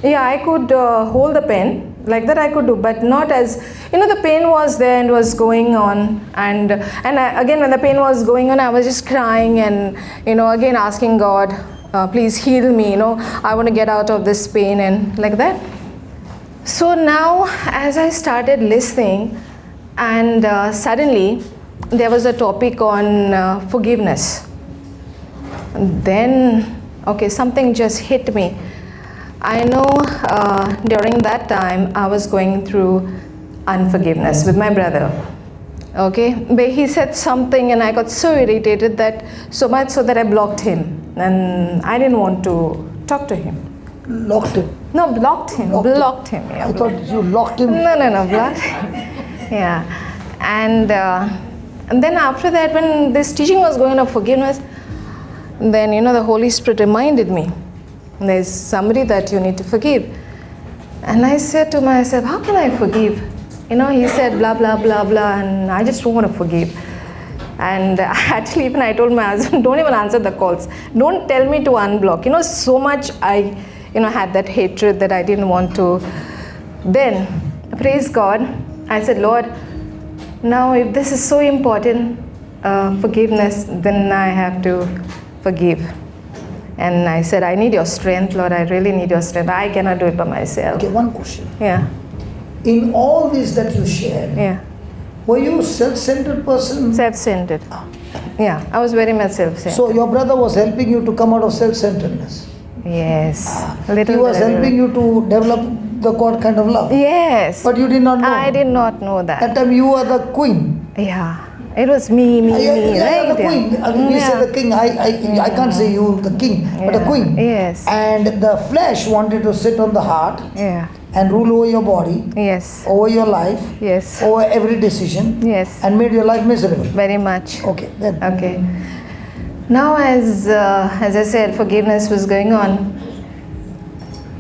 Yeah, I could hold the pen, like that I could do, but not as, the pain was there and was going on. And again, when the pain was going on, I was just crying and, again asking God, please heal me, I want to get out of this pain and like that. So now, as I started listening, and suddenly there was a topic on forgiveness. And then, something just hit me. I know during that time I was going through unforgiveness with my brother. Okay, but he said something and I got so irritated that so much so that I blocked him, and I didn't want to talk to him. Locked him? No, blocked him. Blocked him. Yeah. I thought you locked him. No, blocked. Yeah, and then after that, when this teaching was going on forgiveness, then the Holy Spirit reminded me, there's somebody that you need to forgive. And I said to myself, how can I forgive? He said blah blah blah blah, and I just don't want to forgive. And actually, even I told my husband, don't even answer the calls. Don't tell me to unblock. So much I had that hatred that I didn't want to. Then, praise God, I said, Lord, now if this is so important, forgiveness, then I have to forgive. And I said, I need your strength, Lord. I really need your strength. I cannot do it by myself. Okay, one question. Yeah. In all this that you shared, Yeah. were you a self-centered person? Self-centered. Yeah, I was very much self-centered. So your brother was helping you to come out of self-centeredness. Yes. He was helping you to develop the God kind of love. Yes. But you did not know. I did not know that. That time you were the queen. Yeah. It was me, right? The queen. I mean, we say the king. I can't say you the king, but the queen. Yes. And the flesh wanted to sit on the heart. Yeah. And rule over your body. Yes. Over your life. Yes. Over every decision. Yes. And made your life miserable. Very much. Okay. Then. Okay. Now, as I said, forgiveness was going on.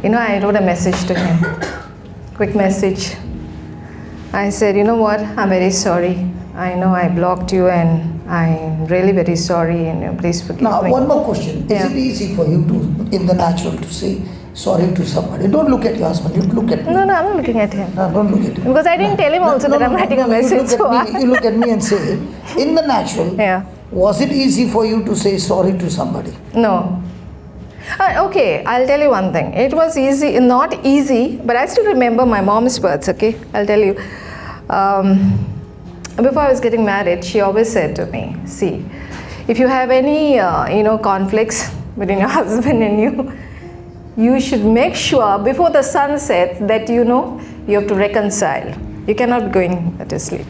I wrote a message to him. Quick message. I said, you know what? I'm very sorry. I know I blocked you, and I'm really very sorry, and please forgive now, me. one more question. Yeah. Is it easy for you to, in the natural, to say, sorry to somebody. Don't look at your husband. You look at me. No, I'm not looking at him. No, don't look at him. Because I didn't tell him also that I'm writing a message. You look at me and say, in the natural, Yeah. was it easy for you to say sorry to somebody? No. Okay, I'll tell you one thing. It was easy, not easy, but I still remember my mom's words, okay? I'll tell you. Before I was getting married, she always said to me, see, if you have any, conflicts between your husband and you should make sure before the sun sets that you have to reconcile. You cannot be going to sleep.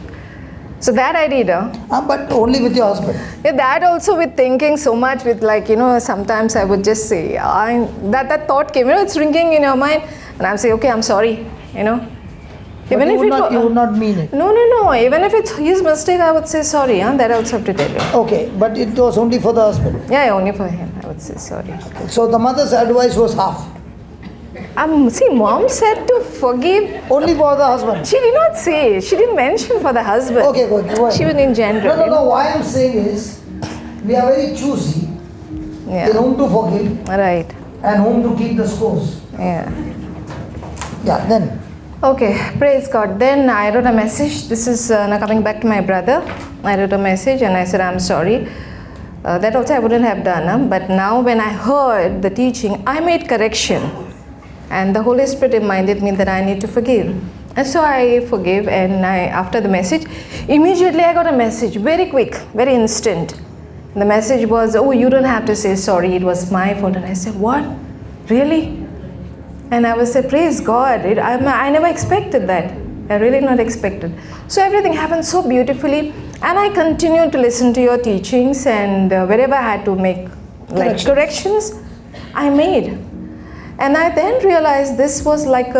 So that I did. But only with your husband. Yeah, that also with thinking so much with sometimes I would just say, that thought came, it's ringing in your mind, and I would say, okay, I'm sorry, But you would not mean it. No. Even if it's his mistake, I would say sorry. That I also have to tell you. Okay, but it was only for the husband. Yeah, only for him. I would say sorry. So the mother's advice was half. See, mom said to forgive. Only for the husband. She did not say. She didn't mention for the husband. Okay, go ahead. She was in general. No. Why I'm saying is, we are very choosy in whom to forgive Right. and whom to keep the scores. Yeah. Yeah, then. Okay, praise God. Then I wrote a message. This is now coming back to my brother. I wrote a message and I said, I'm sorry. That also I wouldn't have done. But now when I heard the teaching, I made correction. And the Holy Spirit reminded me that I need to forgive. And so I forgive, and after the message, immediately I got a message, very quick, very instant. The message was, oh, you don't have to say sorry, it was my fault. And I said, what? Really? And I was say, praise God, I never expected that. I really not expected. So everything happened so beautifully, and I continued to listen to your teachings, and wherever I had to make corrections, I made. And I then realized this was like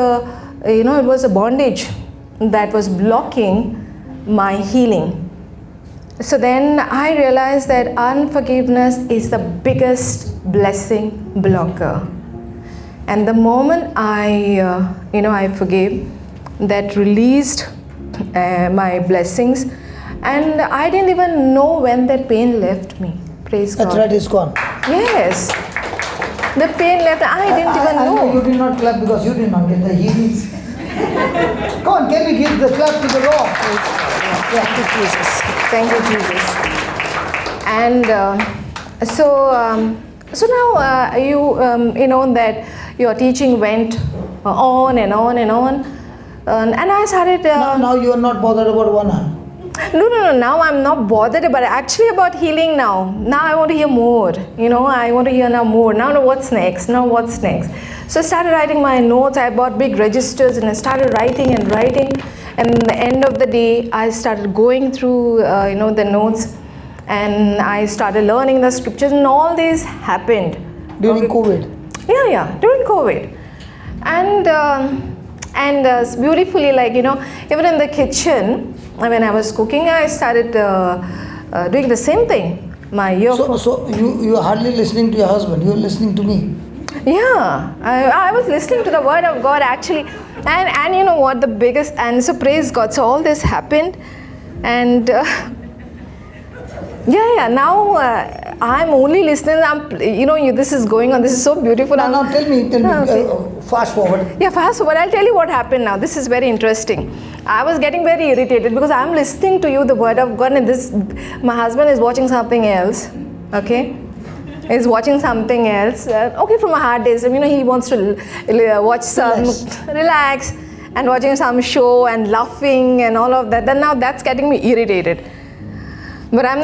it was a bondage that was blocking my healing. So then I realized that unforgiveness is the biggest blessing blocker. And the moment I forgave, that released my blessings, and I didn't even know when that pain left me. Praise God. That's right, it's gone. Yes. The pain left, I didn't even know. I know you did not clap because you did not get the healings. Come on, can we give the clap to the Lord? Thank you, Jesus. Thank you, Jesus. And so now you know that your teaching went on and on and on, and I started. Now you are not bothered about one arm. No. Now I'm not bothered about it. Actually, about healing now. Now I want to hear more. I want to hear now more. Now what's next? So I started writing my notes. I bought big registers and I started writing. And at the end of the day, I started going through, the notes, and I started learning the scriptures, and all this happened During COVID. Yeah, during COVID, and beautifully, even in the kitchen. When I was cooking, I started doing the same thing. My earphones. So you are hardly listening to your husband. You are listening to me. Yeah, I was listening to the word of God actually, and you know what, the biggest, and so praise God. So all this happened, and now I'm only listening. This is going on. This is so beautiful. Now tell me. Okay. Fast forward. Yeah, fast forward. I'll tell you what happened now. This is very interesting. I was getting very irritated because I'm listening to you, the word of God, and my husband is watching something else. Okay, he's watching something else. Okay, from a hard days, he wants to watch some relax and watching some show and laughing and all of that. Then now that's getting me irritated. But I'm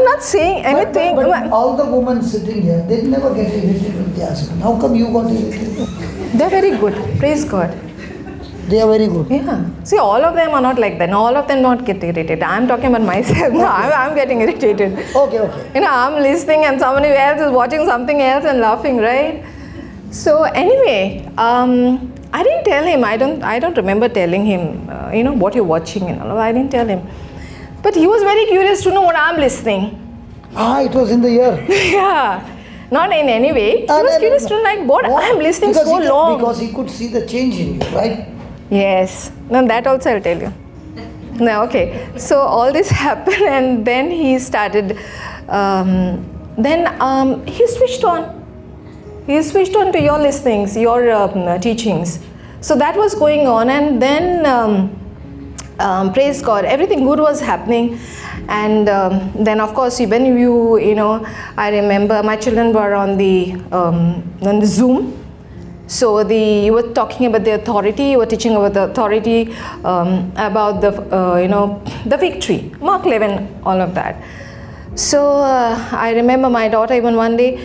not saying anything. But all the women sitting here, they never get irritated with the husband. How come you got irritated? They're very good. Praise God. They are very good. Yeah. See, all of them are not like that. All of them not get irritated. I'm talking about myself. No, I'm getting irritated. Okay. I'm listening and somebody else is watching something else and laughing, right? So anyway, I didn't tell him. I don't remember telling him. What you're watching and all. I didn't tell him. But he was very curious to know what I'm listening. It was in the ear. Yeah. Not in any way. He was curious to know what I'm listening because so long. Because he could see the change in you, right? Yes. No, that also I'll tell you. No, okay. So all this happened, and then he started. He switched on. He switched on to your listings, your teachings. So that was going on, and then praise God, everything good was happening. And then of course, when you know, I remember my children were on the Zoom. So you were talking about the authority, you were teaching about the authority, about the victory, Mark 11, all of that. So I remember my daughter, even one day,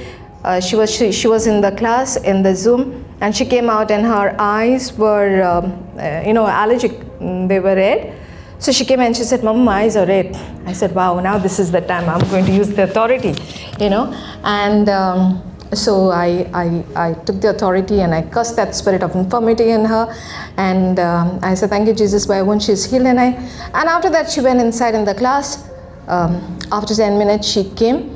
she was in the class in the Zoom, and she came out and her eyes were allergic, they were red. So she came and she said, "Mama, my eyes are red." I said, "Wow, now this is the time I'm going to use the authority," and so I took the authority and I cursed that spirit of infirmity in her, and I said, "Thank you, Jesus, by whom she is healed." And after that she went inside in the class. After 10 minutes she came,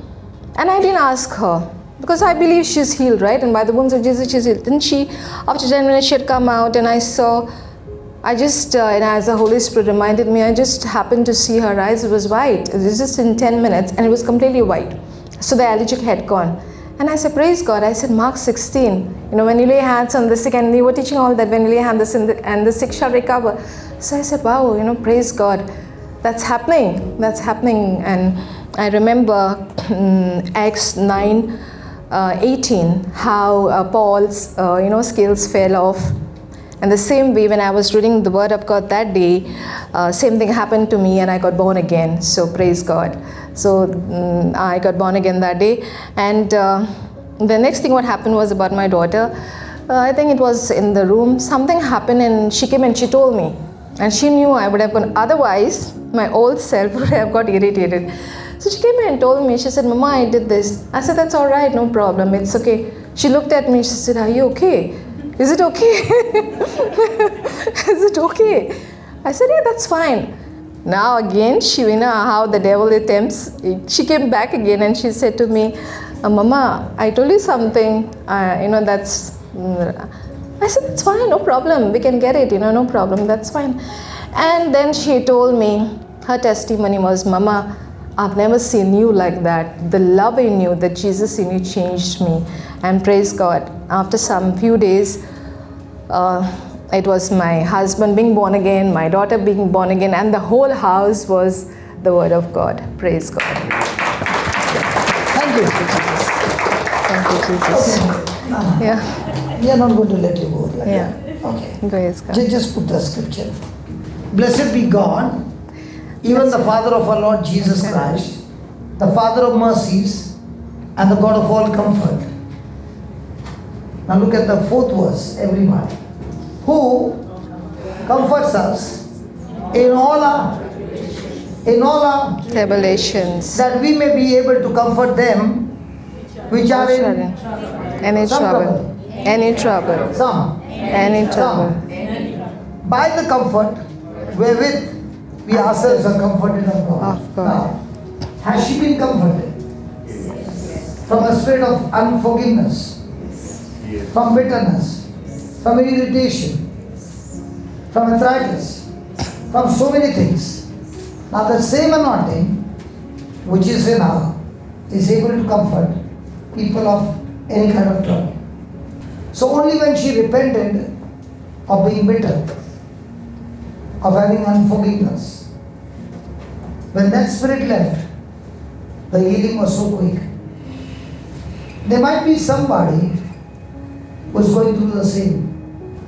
and I didn't ask her, because I believe she's healed, right? And by the wounds of Jesus she's healed. Then after 10 minutes she had come out, and as the Holy Spirit reminded me, I just happened to see her eyes. It was white. It was just in 10 minutes, and it was completely white. So the allergic had gone. And I said, praise God. I said, Mark 16, when you lay hands on the sick, and you were teaching all that, when you lay hands and the sick shall recover. So I said, wow, praise God. That's happening. That's happening. And I remember Acts 9:18, how Paul's, scales fell off. And the same way, when I was reading the Word of God that day, same thing happened to me, and I got born again. So praise God. So I got born again that day. And the next thing what happened was about my daughter. I think it was in the room. Something happened, and she came and she told me. And she knew I would have gone. Otherwise, my old self would have got irritated. So she came and told me. She said, Mama, I did this. I said, that's all right. No problem. It's okay. She looked at me. She said, are you okay? Is it okay? Is it okay? I said, yeah, that's fine. Now again, how the devil attempts. She came back again and she said to me, Mama, I told you something, that's... I said, that's fine, no problem. We can get it, no problem, that's fine. And then she told me, her testimony was, Mama, I've never seen you like that. The love in you, the Jesus in you changed me. And praise God, after some few days, it was my husband being born again, my daughter being born again, and the whole house was the Word of God. Praise God. Thank you. Thank you, Jesus. Okay. Yeah. We are not going to let you go like Yeah. that. Okay. Praise God. Just put the scripture. Blessed be God, even the Father of our Lord Jesus Christ, the Father of mercies, and the God of all comfort. Now look at the fourth verse, everyone. Who comforts us in all our Revelations. that we may be able to comfort them which are in Any some trouble. Any trouble. some. Any trouble. By the comfort wherewith we ourselves are comforted of God. Of God. Now, has she been comforted from a spirit of unforgiveness, from bitterness, from irritation, from arthritis, from so many things? Now the same anointing which is in her is able to comfort people of any kind of trouble. So only when she repented of being bitter, of having unforgiveness, when that spirit left, the healing was so quick. There might be somebody who's going through the same.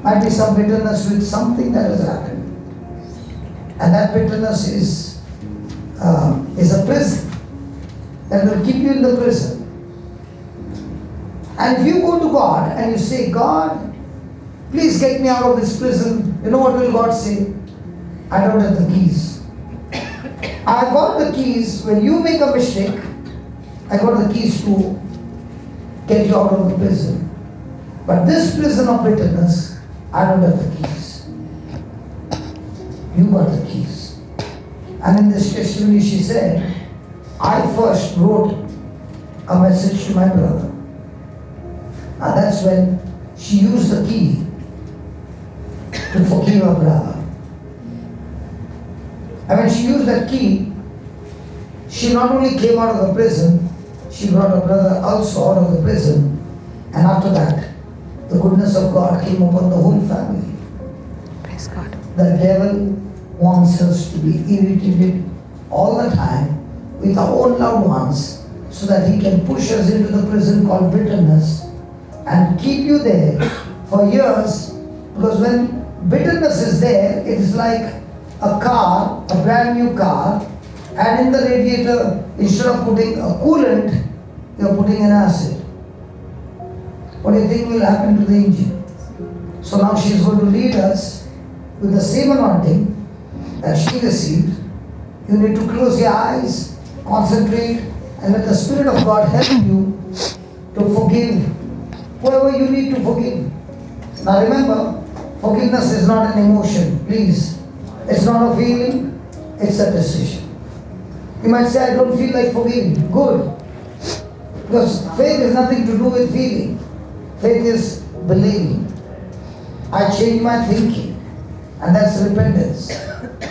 Might be some bitterness with something that has happened. And that bitterness is a prison that will keep you in the prison. And if you go to God and you say, God, please get me out of this prison, you know what will God say? I don't have the keys. I got the keys. When you make a mistake, I got the keys to get you out of the prison. But this prison of bitterness, I don't have the keys. You got the keys. And in this testimony she said, I first wrote a message to my brother. And that's when she used the key to forgive her brother. And when she used that key, she not only came out of the prison, she brought her brother also out of the prison And after that, the goodness of God came upon the whole family. Praise God. The devil wants us to be irritated all the time with our own loved ones so that he can push us into the prison called bitterness and keep you there for years. Because when bitterness is there, it is like a car, a brand new car, and in the radiator, instead of putting a coolant, you are putting an acid. What do you think will happen to the engine? So now she is going to lead us with the same anointing that she received. You need to close your eyes, concentrate, and let the Spirit of God help you to forgive whoever you need to forgive. Now remember, forgiveness is not an emotion, please. It's not a feeling, it's a decision. You might say, I don't feel like forgiving. Good. Because faith has nothing to do with feeling. Faith is believing. I changed my thinking, and that's repentance.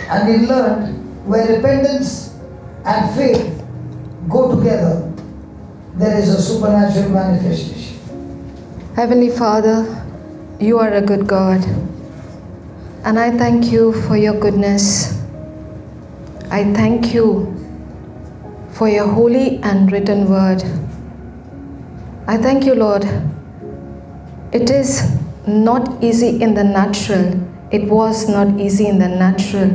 And we learned where repentance and faith go together, there is a supernatural manifestation. Heavenly Father, you are a good God, and I thank you for your goodness. I thank you for your holy and written word. I thank you, Lord. It is not easy in the natural. It was not easy in the natural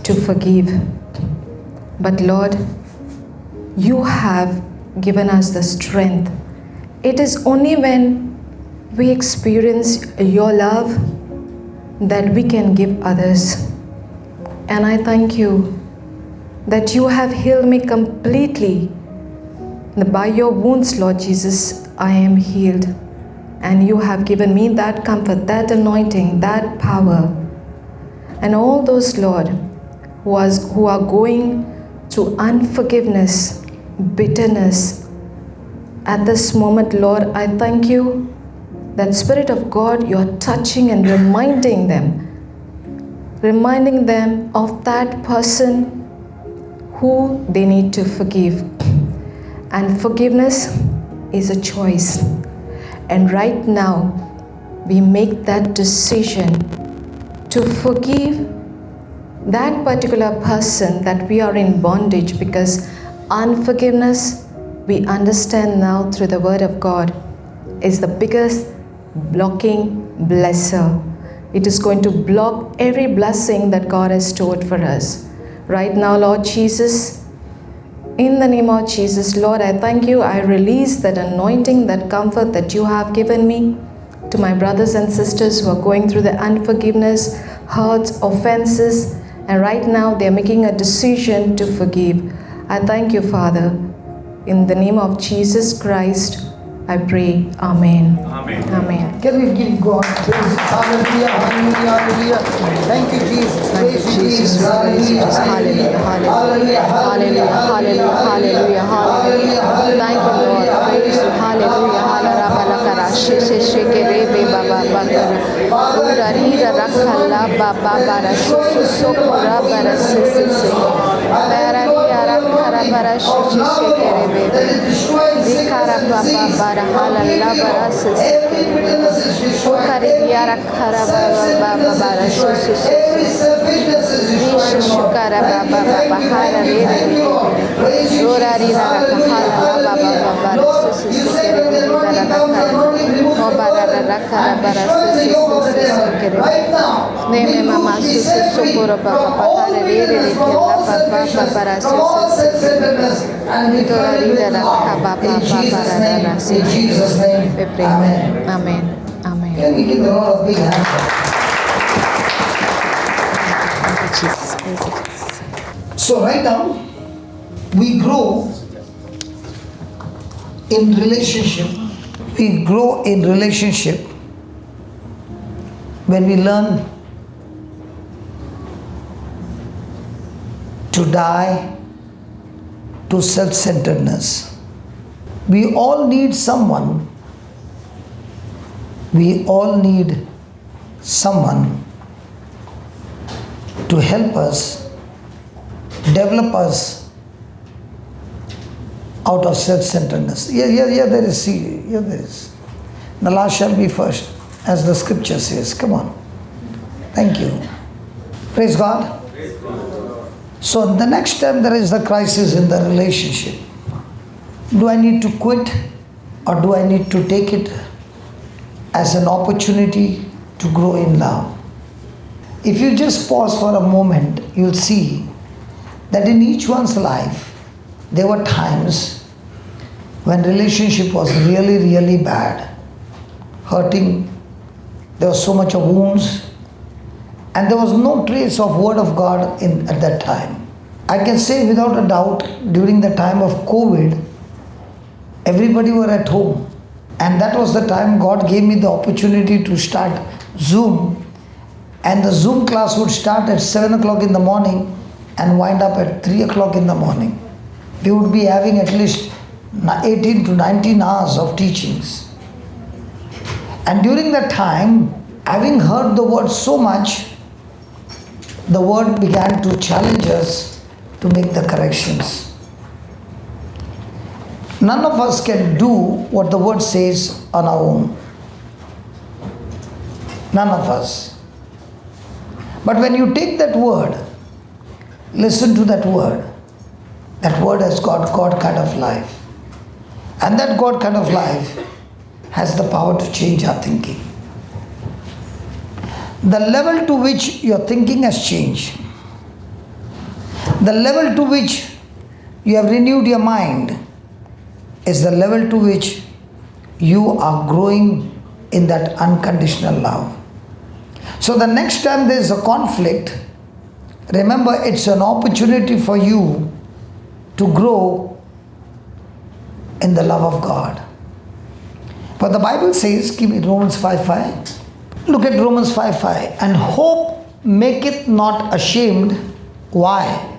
to forgive. But Lord, you have given us the strength. It is only when we experience your love that we can give others. And I thank you that you have healed me completely. By your wounds, Lord Jesus, I am healed. And you have given me that comfort, that anointing, that power. And all those, Lord, who are going through unforgiveness, bitterness, at this moment, Lord, I thank you that Spirit of God, you are touching and reminding them of that person who they need to forgive. And forgiveness is a choice. And right now, we make that decision to forgive that particular person that we are in bondage, because unforgiveness, we understand now through the Word of God, is the biggest blocking blesser. It is going to block every blessing that God has stored for us. Right now, Lord Jesus, in the name of Jesus, Lord, I thank you. I release that anointing, that comfort that you have given me to my brothers and sisters who are going through the unforgiveness, hurts, offenses, and right now they're making a decision to forgive. I thank you, Father. In the name of Jesus Christ, I pray. Amen. Amen. Amen. Can we give God praise? Hallelujah, hallelujah, hallelujah. Thank you, Jesus. Praise you, Jesus. Hallelujah, Hallelujah, hallelujah, hallelujah, hallelujah, hallelujah, hallelujah. Thank you, Lord. Praise you. Hallelujah. Hallelujah. Shekere baba bakara. Ura rira rakala baba bara. Sokora bara sisi. Bara rira rakara bara shekere bebe. Dikara baba bara halala bara sisi. Ukari rira rakara baba bara sisi. Shukara baba baba hara rira rira. Ura rira rakala baba baba sisi kere bebe bara rakara. O bara rakara bara sisi kere. Neme mama sisi sokora baba hara rira rira baba bara sisi. Tora rira rakara baba bara sisi. In Jesus' name, We pray. amen. Amen. Amen. Can we give the Lord a big hand? Thank you, Jesus. Praise you, Jesus. So right now, we grow in relationship. We grow in relationship when we learn to die to self-centeredness. We all need someone. We all need someone to help us, develop us out of self-centeredness. Yeah, there is. The last shall be first, as the scripture says. Come on. Thank you. Praise God. So the next time there is a crisis in the relationship, do I need to quit or do I need to take it as an opportunity to grow in love? If you just pause for a moment, you'll see that in each one's life, there were times when relationship was really, really bad, hurting, there was so much of wounds, and there was no trace of word of God at that time. I can say without a doubt, during the time of COVID, everybody were at home. And that was the time God gave me the opportunity to start Zoom. And the Zoom class would start at 7 o'clock in the morning and wind up at 3 o'clock in the morning. We would be having at least 18 to 19 hours of teachings. And during that time, having heard the word so much, the word began to challenge us to make the corrections. None of us can do what the word says on our own. None of us. But when you take that word, listen to that word has got God kind of life. And that God kind of life has the power to change our thinking. The level to which your thinking has changed, the level to which you have renewed your mind, is the level to which you are growing in that unconditional love. So the next time there is a conflict, remember it's an opportunity for you to grow in the love of God. But the Bible says, keep it, Romans 5:5. Look at Romans 5:5. And hope maketh not ashamed. Why?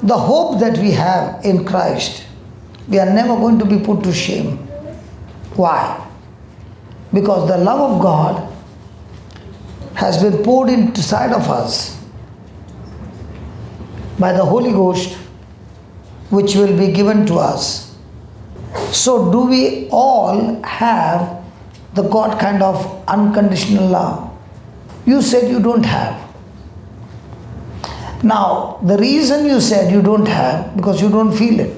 The hope that we have in Christ, we are never going to be put to shame. Why? Because the love of God has been poured inside of us by the Holy Ghost, which will be given to us. So do we all have the God kind of unconditional love? You said you don't have. Now, the reason you said you don't have, because you don't feel it.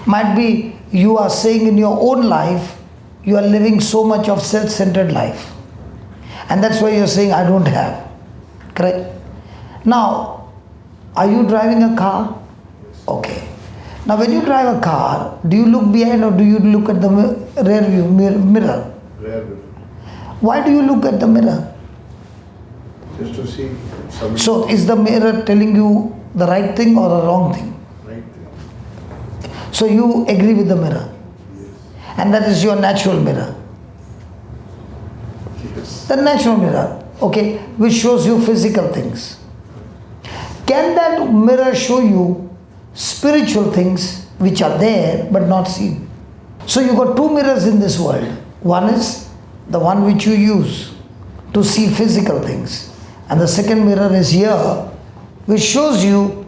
Might be you are saying in your own life, you are living so much of self-centered life. And that's why you're saying, I don't have. Correct? Now, are you driving a car? Okay. Now, when you drive a car, do you look behind or do you look at the rear view mirror? Rare mirror. Why do you look at the mirror? Just to see something. So, is the mirror telling you the right thing or the wrong thing? Right thing. So, you agree with the mirror. Yes. And that is your natural mirror. Yes. The natural mirror, okay, which shows you physical things. Can that mirror show you spiritual things which are there but not seen? So you got two mirrors in this world. One is the one which you use to see physical things, and the second mirror is here, which shows you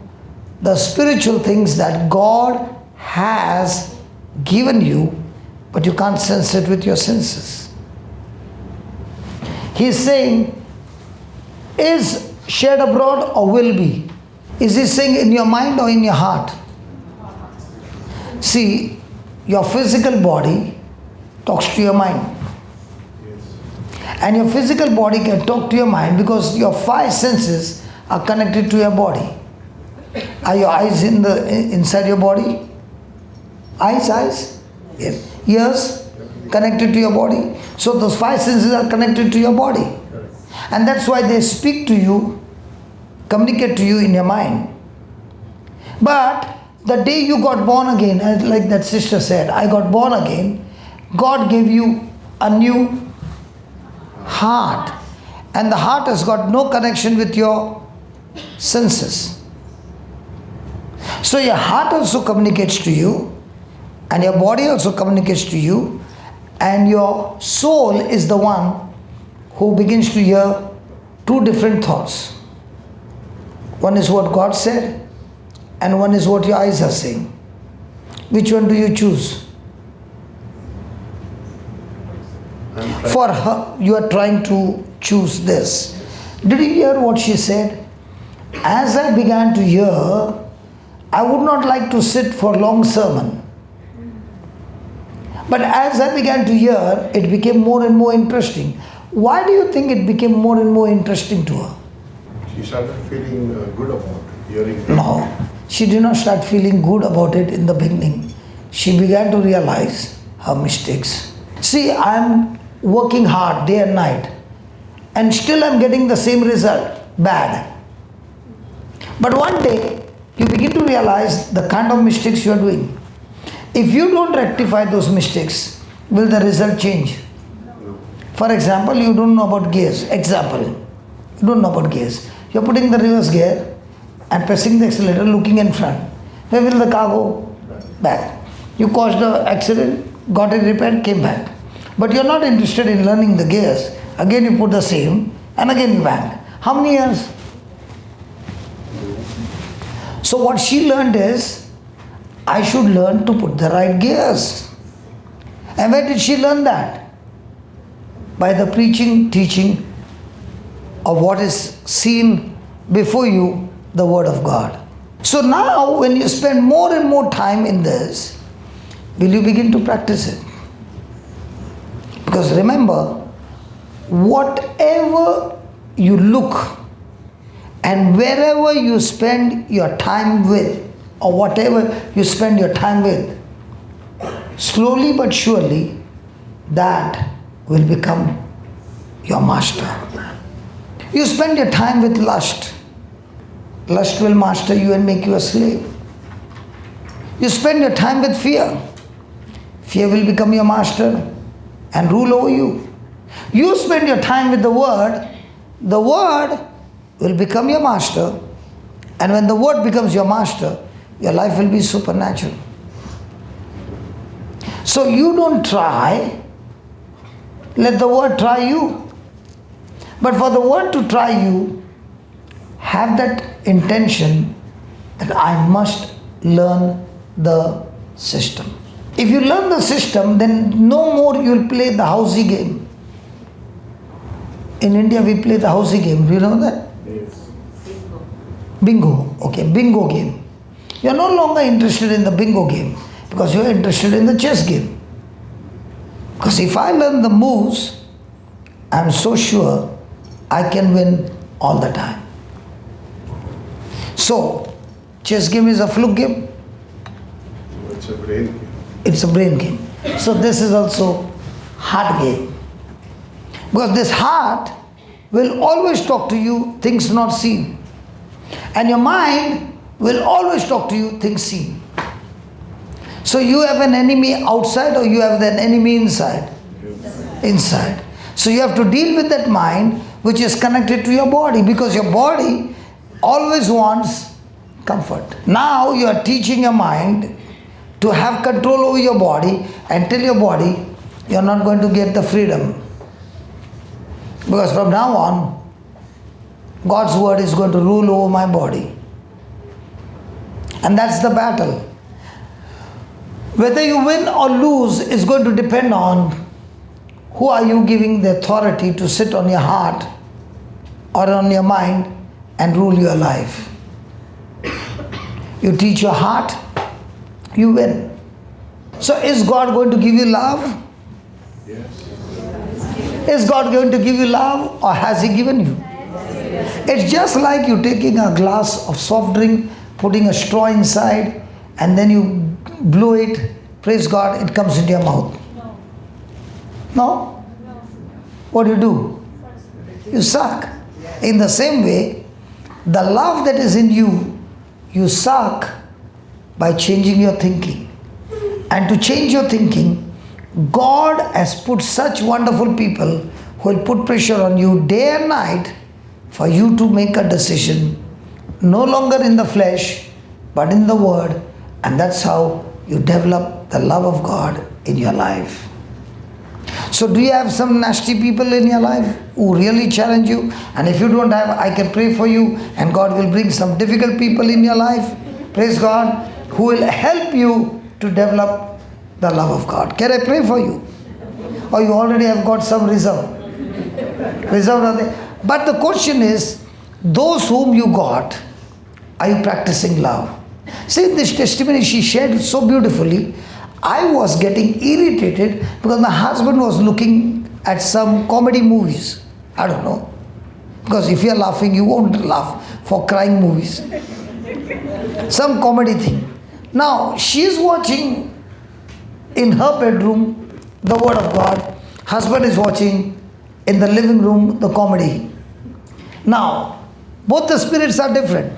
the spiritual things that God has given you, but you can't sense it with your senses. He is saying, is shed abroad or will be? Is he saying in your mind or in your heart? See, your physical body talks to your mind. Yes. And your physical body can talk to your mind because your five senses are connected to your body. Are your eyes inside your body? Eyes? Yes. Ears connected to your body. So those five senses are connected to your body. And that's why they speak to you, communicate to you in your mind. But the day you got born again, as like that sister said, I got born again, God gave you a new heart. And the heart has got no connection with your senses. So your heart also communicates to you, and your body also communicates to you, and your soul is the one who begins to hear two different thoughts. One is what God said, and one is what your eyes are saying. Which one do you choose? for her, you are trying to choose this. Did you hear what she said? As I began to hear, I would not like to sit for long sermon. But as I began to hear, it became more and more interesting. Why do you think it became more and more interesting to her? She started feeling good about hearing. No, she did not start feeling good about it in the beginning. She began to realize her mistakes. See, I am working hard day and night, and still I am getting the same result, bad. But one day, you begin to realize the kind of mistakes you are doing. If you don't rectify those mistakes, will the result change? For example, you don't know about gears. Example, you don't know about gears. You are putting the reverse gear and pressing the accelerator, looking in front. Where will the car go? Back. You caused the accident, got it repaired, came back. But you are not interested in learning the gears. Again you put the same and again you bang. How many years? So what she learned is, I should learn to put the right gears. And where did she learn that? By the preaching, teaching of what is seen before you, the Word of God. So now when you spend more and more time in this, will you begin to practice it? Because remember, whatever you look and wherever you spend your time with, or whatever you spend your time with, slowly but surely that will become your master. You spend your time with lust. Lust will master you and make you a slave. You spend your time with fear. Fear will become your master and rule over you. You spend your time with the Word will become your master, and when the Word becomes your master, your life will be supernatural. So you don't try, let the Word try you. But for the Word to try you, have that intention that I must learn the system. If you learn the system, then no more you will play the housey game. In India we play the housey game, do you know that? Yes. Bingo, okay, bingo game. You are no longer interested in the bingo game because you are interested in the chess game. Because if I learn the moves, I am so sure I can win all the time. So, chess game is a fluke game. It's a brain game. It's a brain game. So this is also heart game. Because this heart will always talk to you things not seen. And your mind will always talk to you things seen. So you have an enemy outside or you have an enemy inside? Inside. So you have to deal with that mind which is connected to your body, because your body always wants comfort. Now you are teaching your mind to have control over your body and tell your body you are not going to get the freedom. Because from now on, God's word is going to rule over my body. And that's the battle. Whether you win or lose is going to depend on who are you giving the authority to sit on your heart or on your mind and rule your life. You teach your heart, you win. So is God going to give you love? Yes. Is God going to give you love, or has He given you? It's just like you taking a glass of soft drink, putting a straw inside, and then you blow it, praise God, it comes into your mouth. No? What do? You suck. In the same way, the love that is in you, you suck by changing your thinking. And to change your thinking, God has put such wonderful people who will put pressure on you day and night for you to make a decision, no longer in the flesh, but in the Word. And that's how you develop the love of God in your life. So do you have some nasty people in your life who really challenge you? And if you don't have, I can pray for you, and God will bring some difficult people in your life, praise God, who will help you to develop the love of God. Can I pray for you? Or you already have got some reserve? Reserve nothing. But the question is, those whom you got, are you practicing love? See, this testimony she shared so beautifully. I was getting irritated because my husband was looking at some comedy movies. I don't know. Because if you are laughing, you won't laugh for crying movies. Some comedy thing. Now, she is watching in her bedroom the Word of God. Husband is watching in the living room the comedy. Now, both the spirits are different.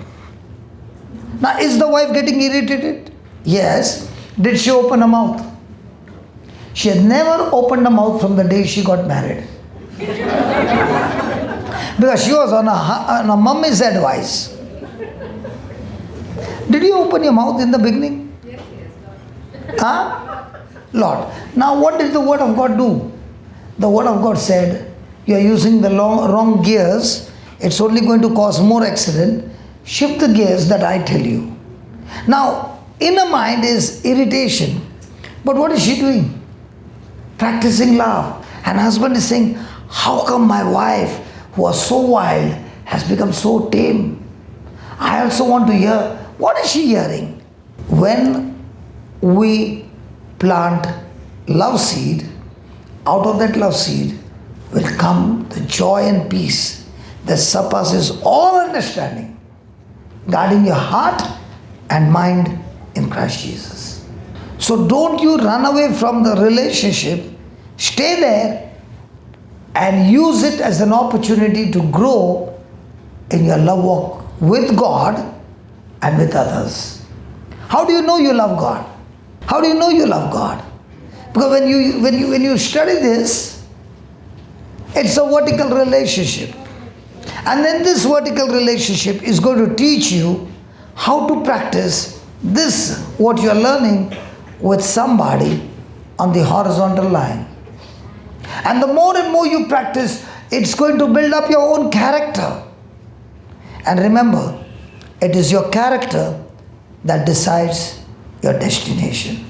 Now, is the wife getting irritated? Yes. Did she open her mouth? She had never opened her mouth from the day she got married. Because she was on a mummy's advice. Did you open your mouth in the beginning? Yes. Huh? Lord. Now what did the Word of God do? The Word of God said, you are using the wrong gears. It's only going to cause more accident. Shift the gears that I tell you. Now, inner mind is irritation. But what is she doing? Practicing love. And husband is saying, how come my wife, who was so wild, has become so tame? I also want to hear. What is she hearing? When we plant love seed, out of that love seed will come the joy and peace that surpasses all understanding, guarding your heart and mind in Christ Jesus. So don't you run away from the relationship. Stay there and use it as an opportunity to grow in your love walk with God and with others. How do you know you love God? How do you know you love God? Because when you study this, it's a vertical relationship. And then this vertical relationship is going to teach you how to practice this, what you are learning, with somebody on the horizontal line. And the more and more you practice, it's going to build up your own character. And remember, it is your character that decides your destination.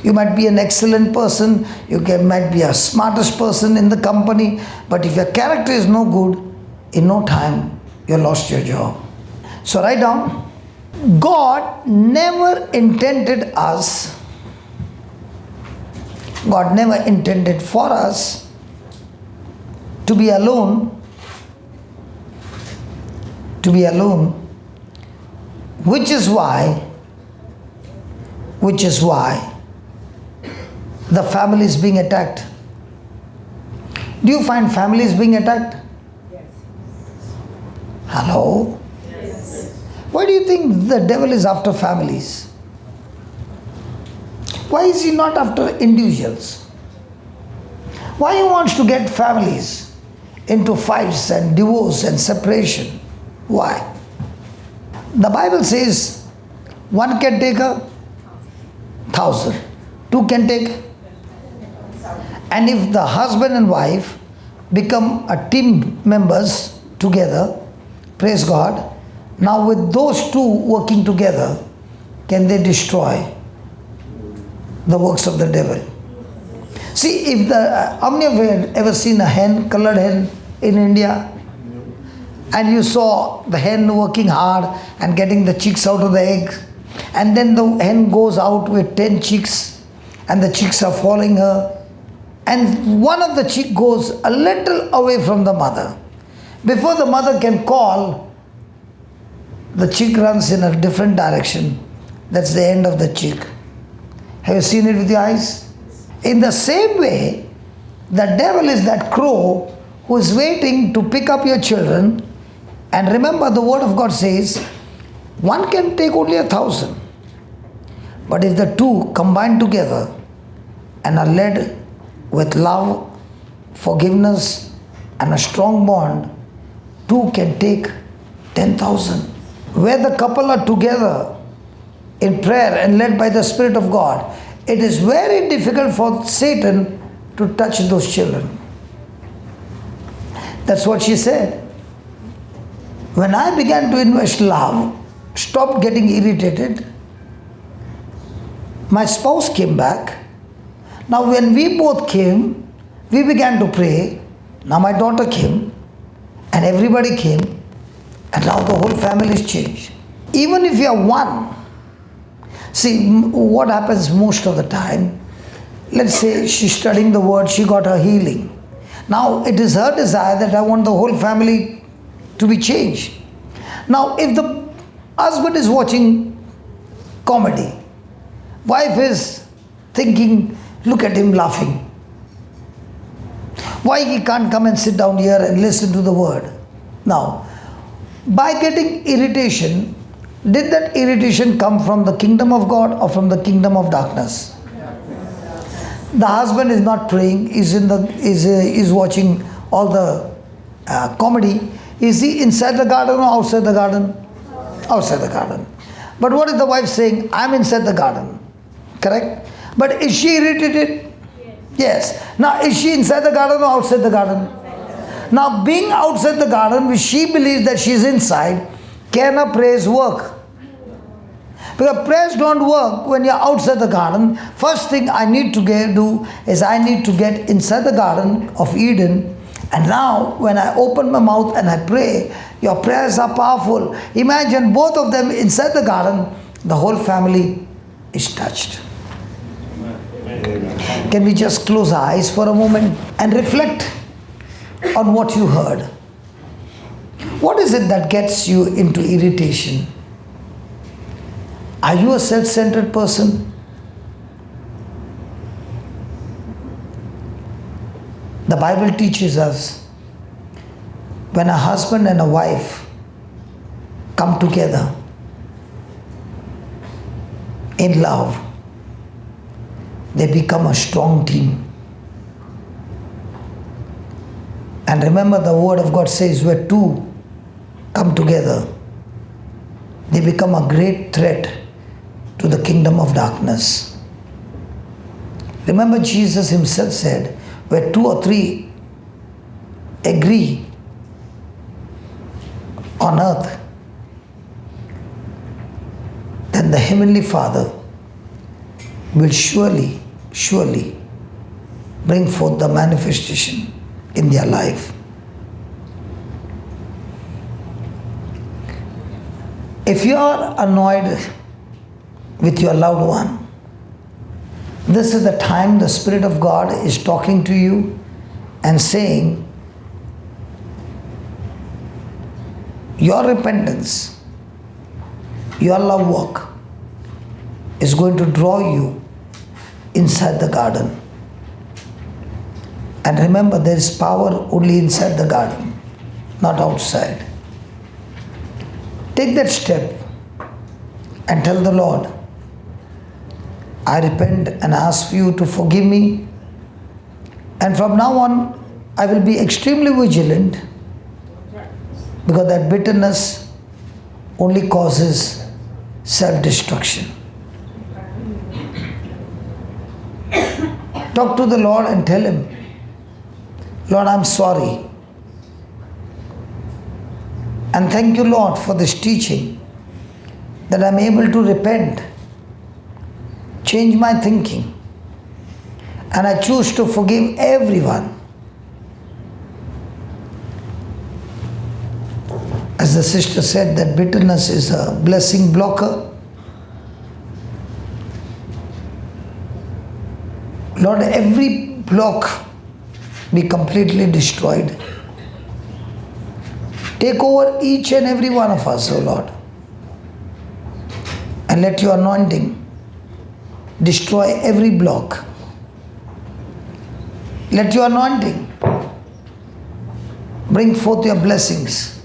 You might be an excellent person, might be a smartest person in the company, but if your character is no good, in no time, you lost your job. So write down, God never intended for us to be alone, which is why the family is being attacked. Do you find families being attacked? Yes. Hello? Yes. Why do you think the devil is after families? Why is he not after individuals? Why he wants to get families into fights and divorce and separation? Why? The Bible says one can take 1,000, two can take. And if the husband and wife become a team members together, praise God, now with those two working together, can they destroy the works of the devil? See, if how many of you have ever seen a hen, colored hen in India? And you saw the hen working hard and getting the chicks out of the egg. And then the hen goes out with 10 chicks and the chicks are following her. And one of the chick goes a little away from the mother. Before the mother can call, the chick runs in a different direction. That's the end of the chick. Have you seen it with your eyes? In the same way, the devil is that crow who is waiting to pick up your children. And remember, the Word of God says, one can take only 1,000. But if the two combine together and are led with love, forgiveness, and a strong bond, two can take 10,000. Where the couple are together in prayer and led by the Spirit of God, it is very difficult for Satan to touch those children. That's what she said. When I began to invest love, stopped getting irritated, my spouse came back. Now, when we both came, we began to pray. Now, my daughter came, and everybody came, and now the whole family is changed. Even if you are one, see what happens most of the time. Let's say she's studying the word, she got her healing. Now, it is her desire that I want the whole family to be changed. Now, if the husband is watching comedy, wife is thinking, look at him laughing. Why he can't come and sit down here and listen to the word? Now, by getting irritation, did that irritation come from the kingdom of God or from the kingdom of darkness? The husband is not praying, is watching all the comedy. Is he inside the garden or outside the garden? Outside the garden. But what is the wife saying? I'm inside the garden. Correct? But is she irritated? Yes. Now, is she inside the garden or outside the garden? Now, being outside the garden, which she believes that she is inside, can her prayers work? Because prayers don't work when you're outside the garden. First thing I need to do is I need to get inside the garden of Eden. And now, when I open my mouth and I pray, your prayers are powerful. Imagine both of them inside the garden, the whole family is touched. Can we just close our eyes for a moment and reflect on what you heard? What is it that gets you into irritation? Are you a self-centered person? The Bible teaches us when a husband and a wife come together in love, they become a strong team. And remember, the word of God says where two come together, they become a great threat to the kingdom of darkness. Remember, Jesus himself said, where two or three agree on earth, then the Heavenly Father will surely bring forth the manifestation in their life. If you are annoyed with your loved one, this is the time the Spirit of God is talking to you and saying, your repentance, your love walk is going to draw you inside the garden. And remember, there is power only inside the garden, not outside. Take that step and tell the Lord, I repent and ask you to forgive me. And from now on, I will be extremely vigilant, because that bitterness only causes self-destruction. Talk to the Lord and tell Him, Lord, I'm sorry. And thank you, Lord, for this teaching, that I'm able to repent, change my thinking, and I choose to forgive everyone. As the sister said, that bitterness is a blessing blocker. Lord, every block be completely destroyed. Take over each and every one of us, O Lord, and let your anointing destroy every block. Let your anointing bring forth your blessings.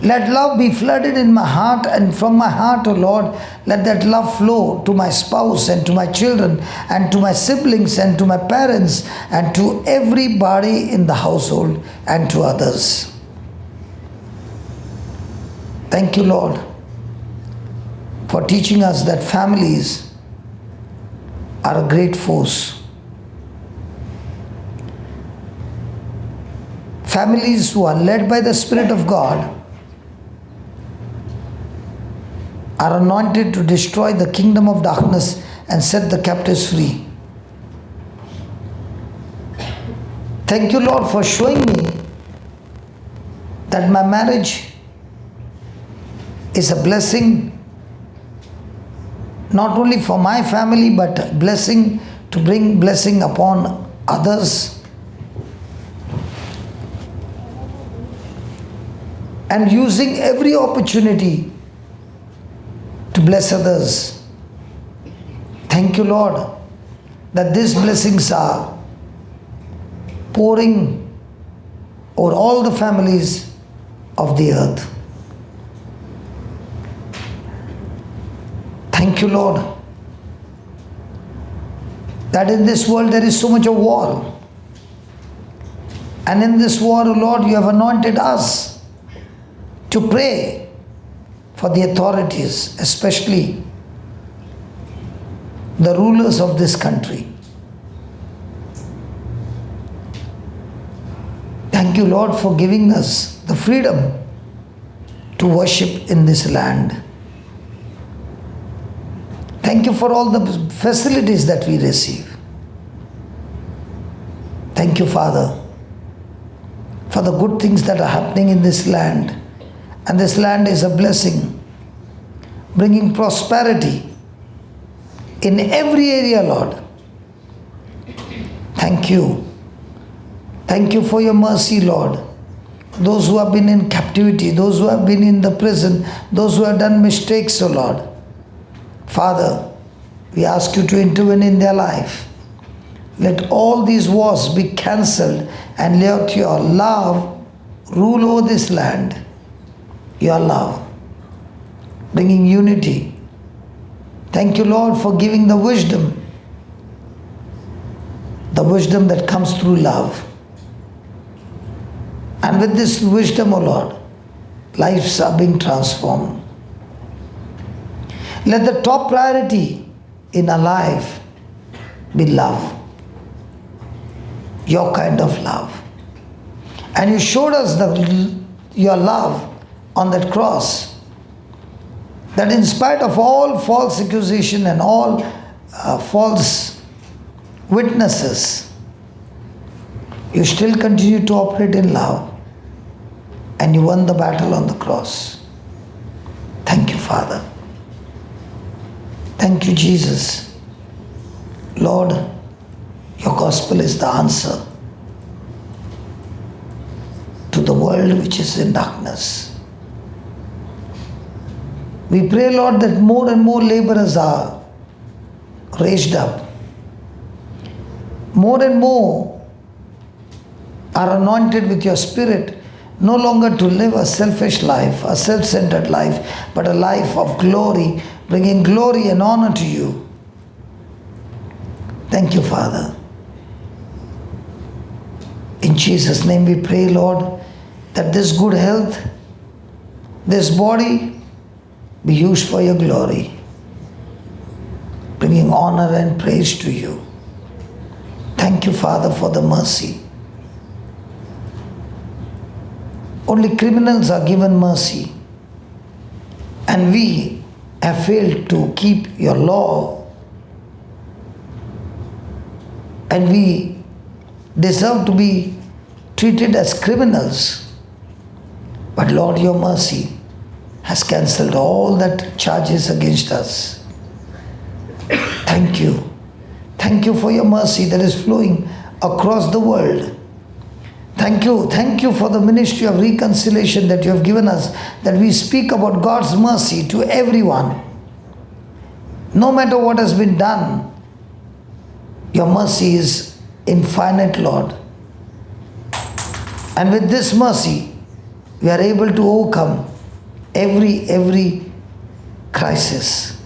Let love be flooded in my heart, and from my heart, O Lord, let that love flow to my spouse and to my children and to my siblings and to my parents and to everybody in the household and to others. Thank you, Lord, for teaching us that families are a great force. Families who are led by the Spirit of God are anointed to destroy the kingdom of darkness and set the captives free. Thank you, Lord, for showing me that my marriage is a blessing not only for my family but a blessing to bring blessing upon others. And using every opportunity to bless others. Thank you, Lord, that these blessings are pouring over all the families of the earth. Thank you, Lord, that in this world there is so much of war. And in this war, O Lord, you have anointed us to pray for the authorities, especially the rulers of this country. Thank you, Lord, for giving us the freedom to worship in this land. Thank you for all the facilities that we receive. Thank you, Father, for the good things that are happening in this land. And this land is a blessing, bringing prosperity in every area, Lord. Thank you. Thank you for your mercy, Lord. Those who have been in captivity, those who have been in the prison, those who have done mistakes, O Lord. Father, we ask you to intervene in their life. Let all these wars be cancelled and let your love rule over this land. Your love, bringing unity. Thank you, Lord, for giving the wisdom that comes through love. And with this wisdom, O Lord, lives are being transformed. Let the top priority in our life be love. Your kind of love. And you showed us your love on that cross. That in spite of all false accusation and all false witnesses, you still continue to operate in love. And you won the battle on the cross. Thank you, Father. Thank you, Jesus. Lord, your gospel is the answer to the world which is in darkness. We pray, Lord, that more and more laborers are raised up. More and more are anointed with your Spirit, no longer to live a selfish life, a self-centered life, but a life of glory, bringing glory and honor to you. Thank you, Father. In Jesus' name we pray, Lord, that this good health, this body, be used for your glory, bringing honor and praise to you. Thank you, Father, for the mercy. Only criminals are given mercy, and we have failed to keep your law, and we deserve to be treated as criminals. But Lord, your mercy has cancelled all that charges against us. Thank you. Thank you for your mercy that is flowing across the world. Thank you for the ministry of reconciliation that you have given us, that we speak about God's mercy to everyone. No matter what has been done, your mercy is infinite, Lord. And with this mercy, we are able to overcome every crisis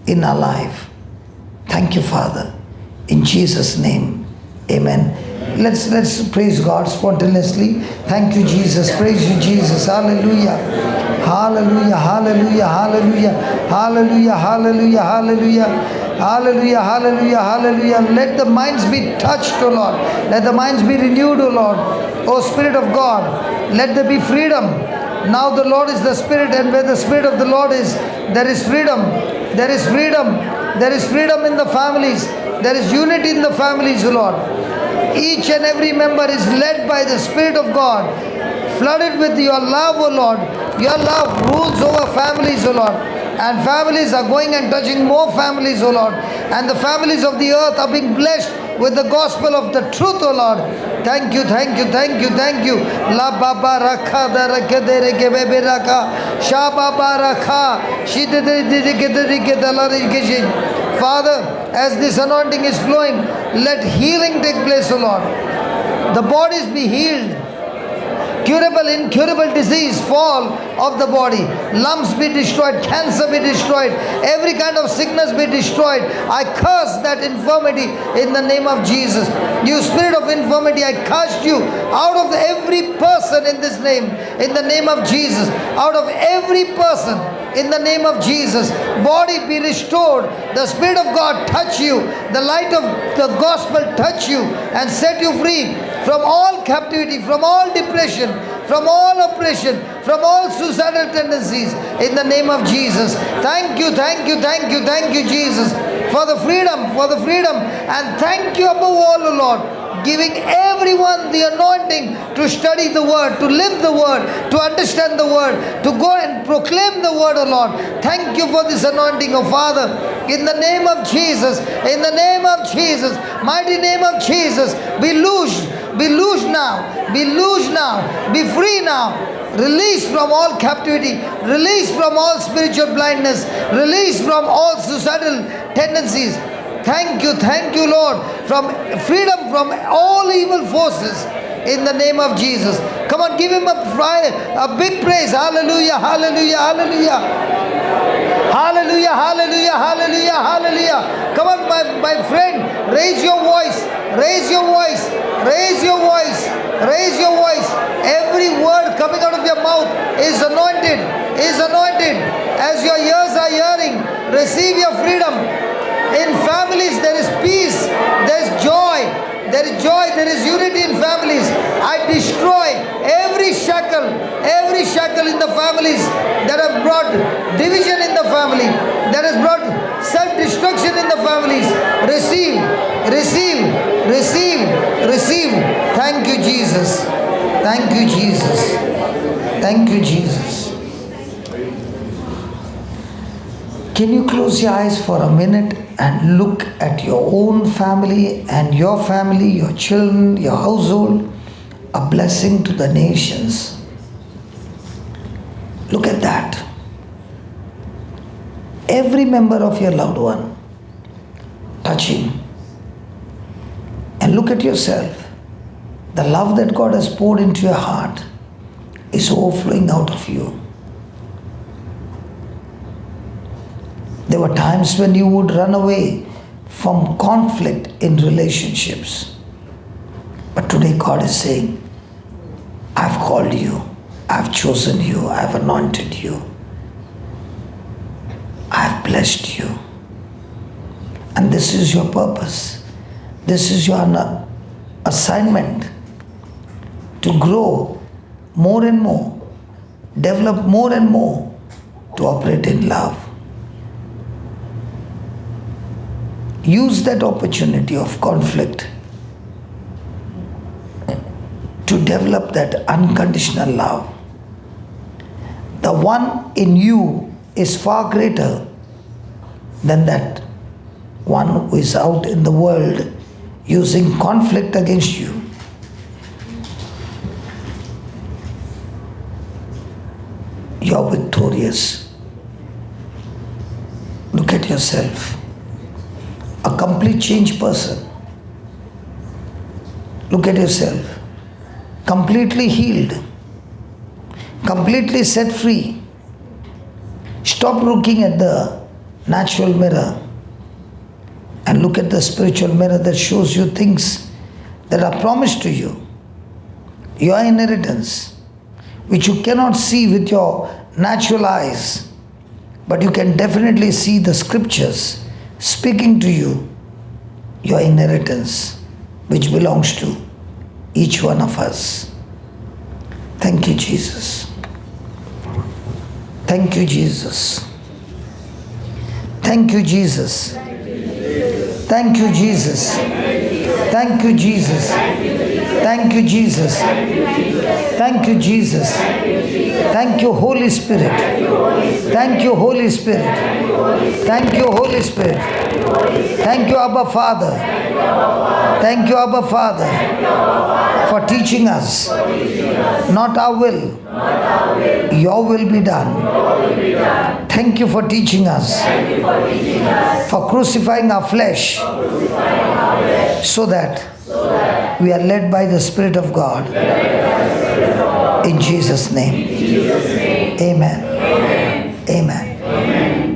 in our life. Thank you, Father. In Jesus' name, amen. Let's praise God spontaneously. Thank you, Jesus. Praise you, Jesus. Hallelujah. Hallelujah. Hallelujah. Hallelujah. Hallelujah. Hallelujah. Hallelujah. Hallelujah. Hallelujah. Hallelujah. Let the minds be touched, O Lord. Let the minds be renewed, O Lord. O Spirit of God, let there be freedom. Now the Lord is the Spirit, and where the Spirit of the Lord is, there is freedom. There is freedom. There is freedom in the families. There is unity in the families, O Lord. Each and every member is led by the Spirit of God, flooded with your love, O Lord. Your love rules over families, O Lord. And families are going and touching more families, O Lord. And the families of the earth are being blessed with the gospel of the truth, O Lord. Thank you, thank you, thank you, thank you. La baba rakha da rakhe de reke bebe rakha. Sha baba rakha. Shi de de de de de de de la reke. Father, as this anointing is flowing, let healing take place, O Lord. The bodies be healed. Curable, incurable disease fall of the body. Lumps be destroyed. Cancer be destroyed. Every kind of sickness be destroyed. I curse that infirmity in the name of Jesus. You spirit of infirmity, I cast you out of every person in this name. In the name of Jesus. Out of every person. In the name of Jesus. Body be restored. The Spirit of God touch you. The light of the gospel touch you and set you free from all captivity, from all depression, from all oppression, from all suicidal tendencies. In the name of Jesus. Thank you, thank you, thank you, thank you, Jesus, for the freedom, for the freedom. And thank you above all, O Lord, giving everyone the anointing to study the Word, to live the Word, to understand the Word, to go and proclaim the Word, O Lord. Thank you for this anointing, O Father. In the name of Jesus, in the name of Jesus, mighty name of Jesus, be loosed now, be loosed now, be free now. Release from all captivity, release from all spiritual blindness, release from all suicidal tendencies. Thank you, Lord, from freedom from all evil forces in the name of Jesus. Come on, give him a big praise. Hallelujah, hallelujah, hallelujah. Hallelujah, hallelujah, hallelujah, hallelujah. Come on, my friend, raise your voice, raise your voice, raise your voice, raise your voice. Every word coming out of your mouth is anointed, is anointed. As your ears are hearing, receive your freedom. In families there is peace, there is joy, there is unity in families. I destroy every shackle in the families that have brought division in the family, that has brought self-destruction in the families. Receive, receive, receive, receive. Thank you, Jesus. Thank you, Jesus. Thank you, Jesus. Can you close your eyes for a minute and look at your own family and your family, your children, your household, a blessing to the nations. Look at that. Every member of your loved one, touching. And look at yourself. The love that God has poured into your heart is overflowing out of you. There were times when you would run away from conflict in relationships. But today God is saying, I've called you, I've chosen you, I've anointed you, I've blessed you. And this is your purpose. This is your assignment to grow more and more, develop more and more, to operate in love. Use that opportunity of conflict to develop that unconditional love. The one in you is far greater than that one who is out in the world using conflict against you. You are victorious. Look at yourself. A complete changed person. Look at yourself. Completely healed. Completely set free. Stop looking at the natural mirror and look at the spiritual mirror that shows you things that are promised to you. Your inheritance, which you cannot see with your natural eyes, but you can definitely see the scriptures speaking to you, your inheritance, which belongs to each one of us. Thank you, Jesus. Thank you, Jesus. Thank you, Jesus. Thank you, Jesus. Thank you, Jesus. Thank you, Jesus. Thank you, Jesus. Thank you, Holy Spirit. Thank you, Holy Spirit. Thank you, Holy Spirit. Thank you, Abba Father. Thank you, Abba Father, for teaching us. Not our will, your will be done. Thank you for teaching us, for crucifying our flesh, so that we are led by the Spirit of God. In Jesus' name. Amen. Amen.